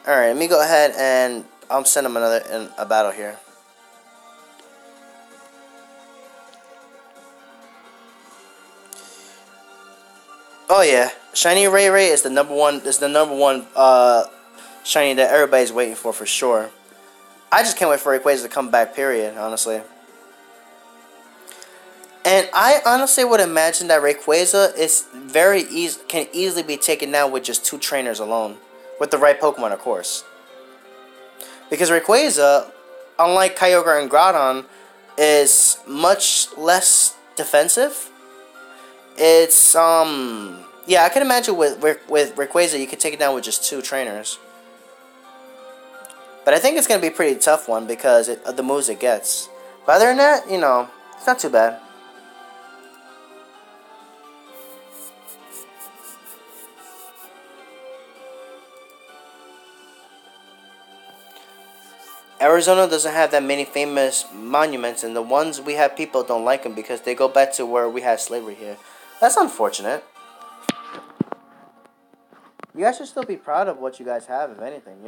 S1: All right, let me go ahead and I'll send him a battle here. Oh yeah, Shiny Ray Ray is the number one. Shiny that everybody's waiting for sure. I just can't wait for Rayquaza to come back. Period. Honestly. And I honestly would imagine that Rayquaza can easily be taken down with just 2 trainers alone, with the right Pokemon, of course. Because Rayquaza, unlike Kyogre and Groudon, is much less defensive. It's yeah, I can imagine with Rayquaza you could take it down with just 2 trainers. But I think it's gonna be a pretty tough one because of the moves it gets. But other than that, it's not too bad. Arizona doesn't have that many famous monuments, and the ones we have, people don't like them because they go back to where we had slavery here. That's unfortunate. You guys should still be proud of what you guys have, if anything,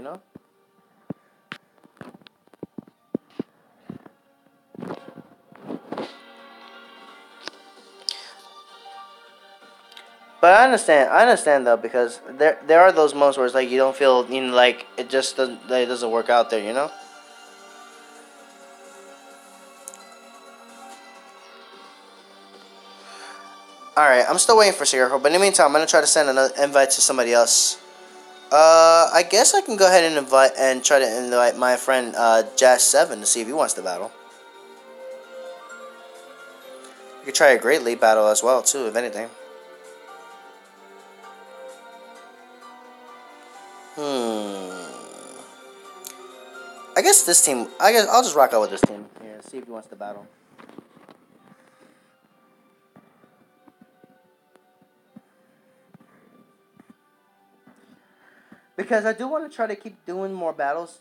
S1: But I understand though, because there are those moments where it's like you don't feel, like it just doesn't work out there, Alright, I'm still waiting for Scarecrow, but in the meantime, I'm going to try to send another invite to somebody else. I guess I can go ahead and try to invite my friend Jazz7 to see if he wants to battle. We could try a Great League battle as well too, if anything. I guess this team. I guess I'll just rock out with this team here. See if he wants to battle. Because I do want to try to keep doing more battles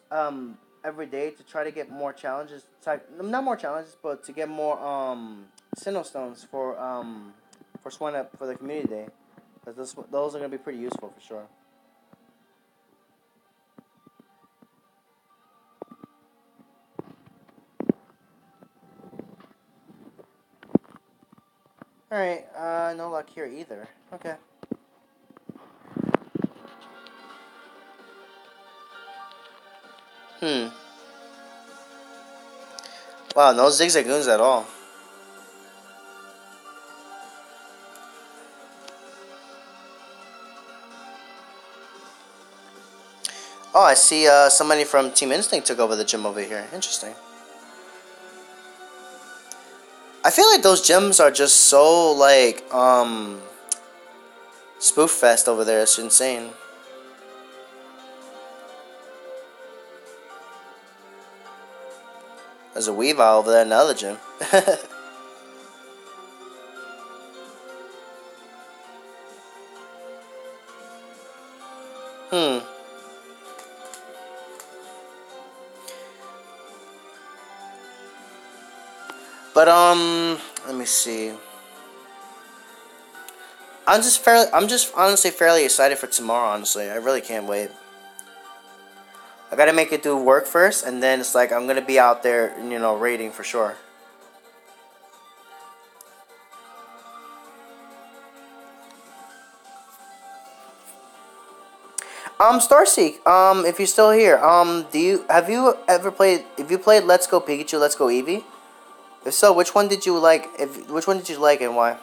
S1: every day to try to get more challenges. Not more challenges, but to get more Sinnoh Stones for Swan Up for the community day. Because those are gonna be pretty useful for sure. Alright, no luck here either. Okay. Wow, no Zigzagoons at all. Oh, I see somebody from Team Instinct took over the gym over here. Interesting. I feel like those gyms are just so, like, spoof fest over there. It's insane. There's a Weavile over there in the other gym. But let me see. I'm just honestly fairly excited for tomorrow. Honestly, I really can't wait. I gotta make it do work first, and then it's like I'm gonna be out there, you know, raiding for sure. Starseek, if you're still here, have you ever played? If you played Let's Go Pikachu, Let's Go Eevee? If so, which one did you like? Which one did you like and why?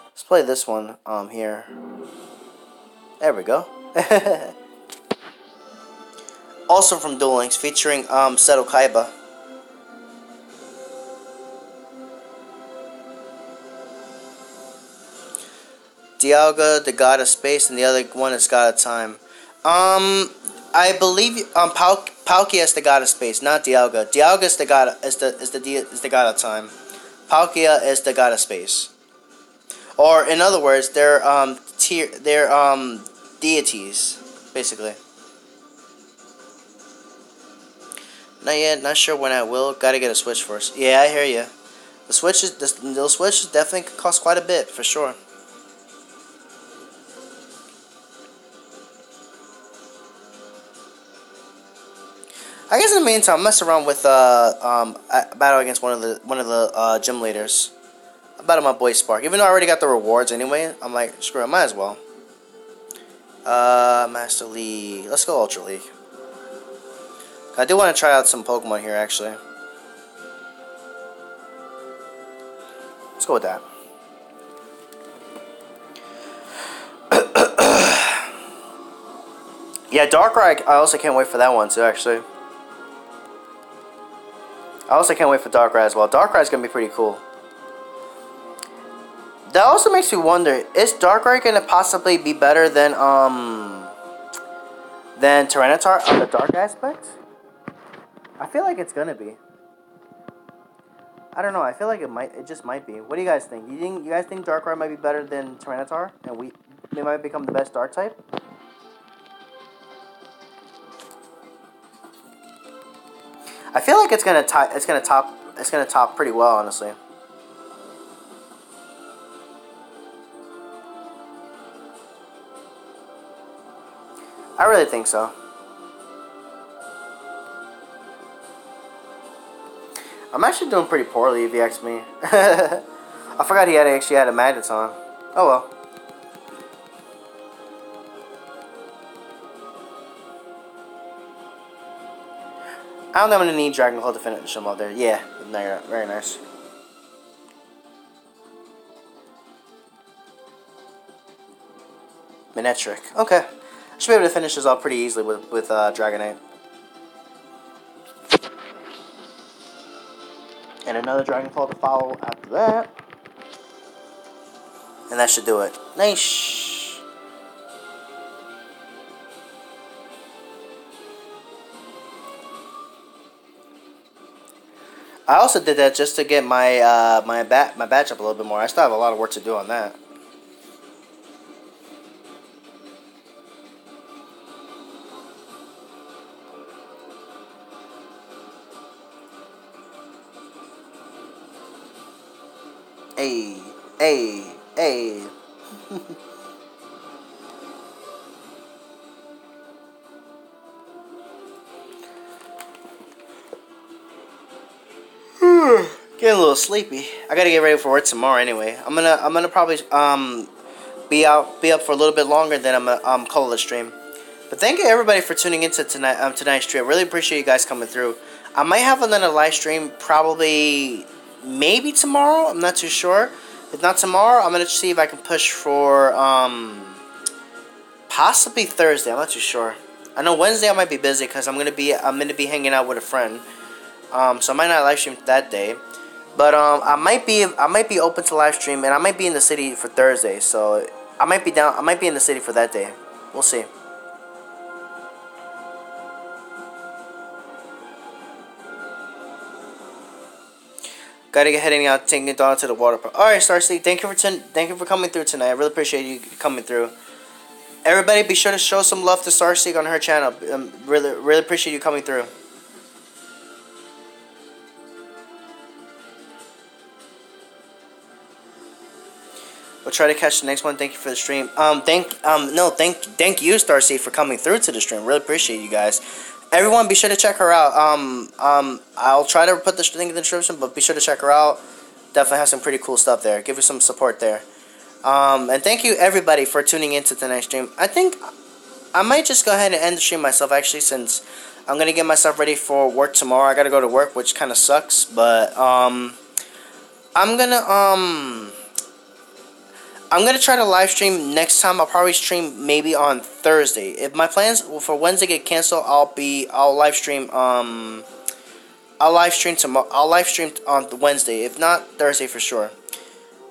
S1: Let's play this one, here. There we go. Also from Duel Links, featuring, Seto Kaiba. Dialga, the god of space, and the other one is god of time. I believe, Palkia is the god of space, not Dialga. Dialga is the god, is the god of time. Palkia is the god of space. Or, in other words, they're deities, basically. Not yet, not sure when I will. Gotta get a Switch first. Yeah, I hear you. The Switch definitely could cost quite a bit, for sure. I guess in the meantime, mess around with battle against one of the gym leaders. I battle my boy Spark. Even though I already got the rewards anyway, I'm like, screw it, might as well. Master League. Let's go Ultra League. I do want to try out some Pokemon here, actually. Let's go with that. Yeah, Darkrai, I also can't wait for that one too, actually. I also can't wait for Darkrai as well. Darkrai is going to be pretty cool. That also makes me wonder, is Darkrai going to possibly be better than Tyranitar on the dark aspect? I feel like it's going to be. I don't know. I feel like it just might be. What do you guys think? You guys think Darkrai might be better than Tyranitar, and they might become the best dark type? I feel like it's gonna top pretty well, honestly. I really think so. I'm actually doing pretty poorly, if you ask me. I forgot he actually had a Magneton. Oh well. I don't think I'm gonna need Dragon Claw to finish him out there. Yeah, very nice. Minetric. Okay. I should be able to finish this off pretty easily with Dragonite. And another Dragon Claw to follow after that. And that should do it. Nice. I also did that just to get my my badge up a little bit more. I still have a lot of work to do on that. Hey, hey, hey. Getting a little sleepy. I gotta get ready for work tomorrow anyway. I'm gonna probably be up for a little bit longer than I'm gonna call the stream. But thank you everybody for tuning into tonight's stream. Really appreciate you guys coming through. I might have another live stream probably maybe tomorrow. I'm not too sure. If not tomorrow, I'm gonna see if I can push for possibly Thursday. I'm not too sure. I know Wednesday I might be busy because I'm gonna be hanging out with a friend. So I might not live stream that day. But I might be open to live stream, and I might be in the city for Thursday. So I might be in the city for that day. We'll see. Gotta get heading out, taking Dawn to the water park. All right, Starseed, thank you for coming through tonight. I really appreciate you coming through. Everybody, be sure to show some love to Starseed on her channel. Really appreciate you coming through. We'll try to catch the next one. Thank you for the stream. Thank you, Starseed, for coming through to the stream. Really appreciate you guys. Everyone, be sure to check her out. I'll try to put the link in the description, but be sure to check her out. Definitely have some pretty cool stuff there. Give her some support there. And thank you, everybody, for tuning into tonight's stream. I think I might just go ahead and end the stream myself, actually, since I'm going to get myself ready for work tomorrow. I got to go to work, which kind of sucks, but I'm gonna try to live stream next time. I'll probably stream maybe on Thursday. If my plans for Wednesday get canceled, I'll live stream tomorrow. I'll live stream on Wednesday. If not, Thursday for sure.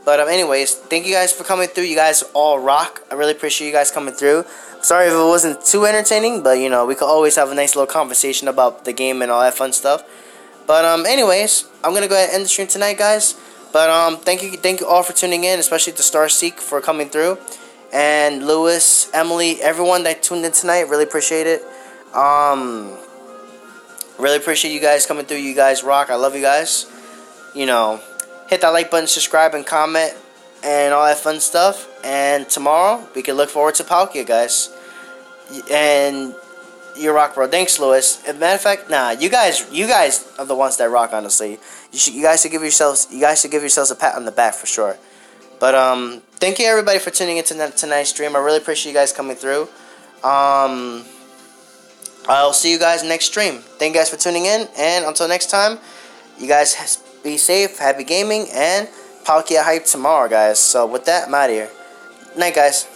S1: But anyways, thank you guys for coming through. You guys all rock. I really appreciate you guys coming through. Sorry if it wasn't too entertaining, but you know, we could always have a nice little conversation about the game and all that fun stuff. But anyways, I'm gonna go ahead and end the stream tonight, guys. But thank you all for tuning in, especially to Starseek for coming through, and Lewis, Emily, everyone that tuned in tonight. Really appreciate it. Really appreciate you guys coming through. You guys rock. I love you guys. You know, hit that like button, subscribe, and comment, and all that fun stuff. And tomorrow we can look forward to Palkia, guys. And you rock, bro. Thanks, Lewis. As a matter of fact, nah, you guys are the ones that rock. Honestly, you guys should give yourselves a pat on the back for sure. But thank you everybody for tuning into tonight's stream. I really appreciate you guys coming through. I'll see you guys next stream. Thank you guys for tuning in, and until next time, you guys be safe, happy gaming, and Palkia hype tomorrow, guys. So with that, I'm out of here. Night, guys.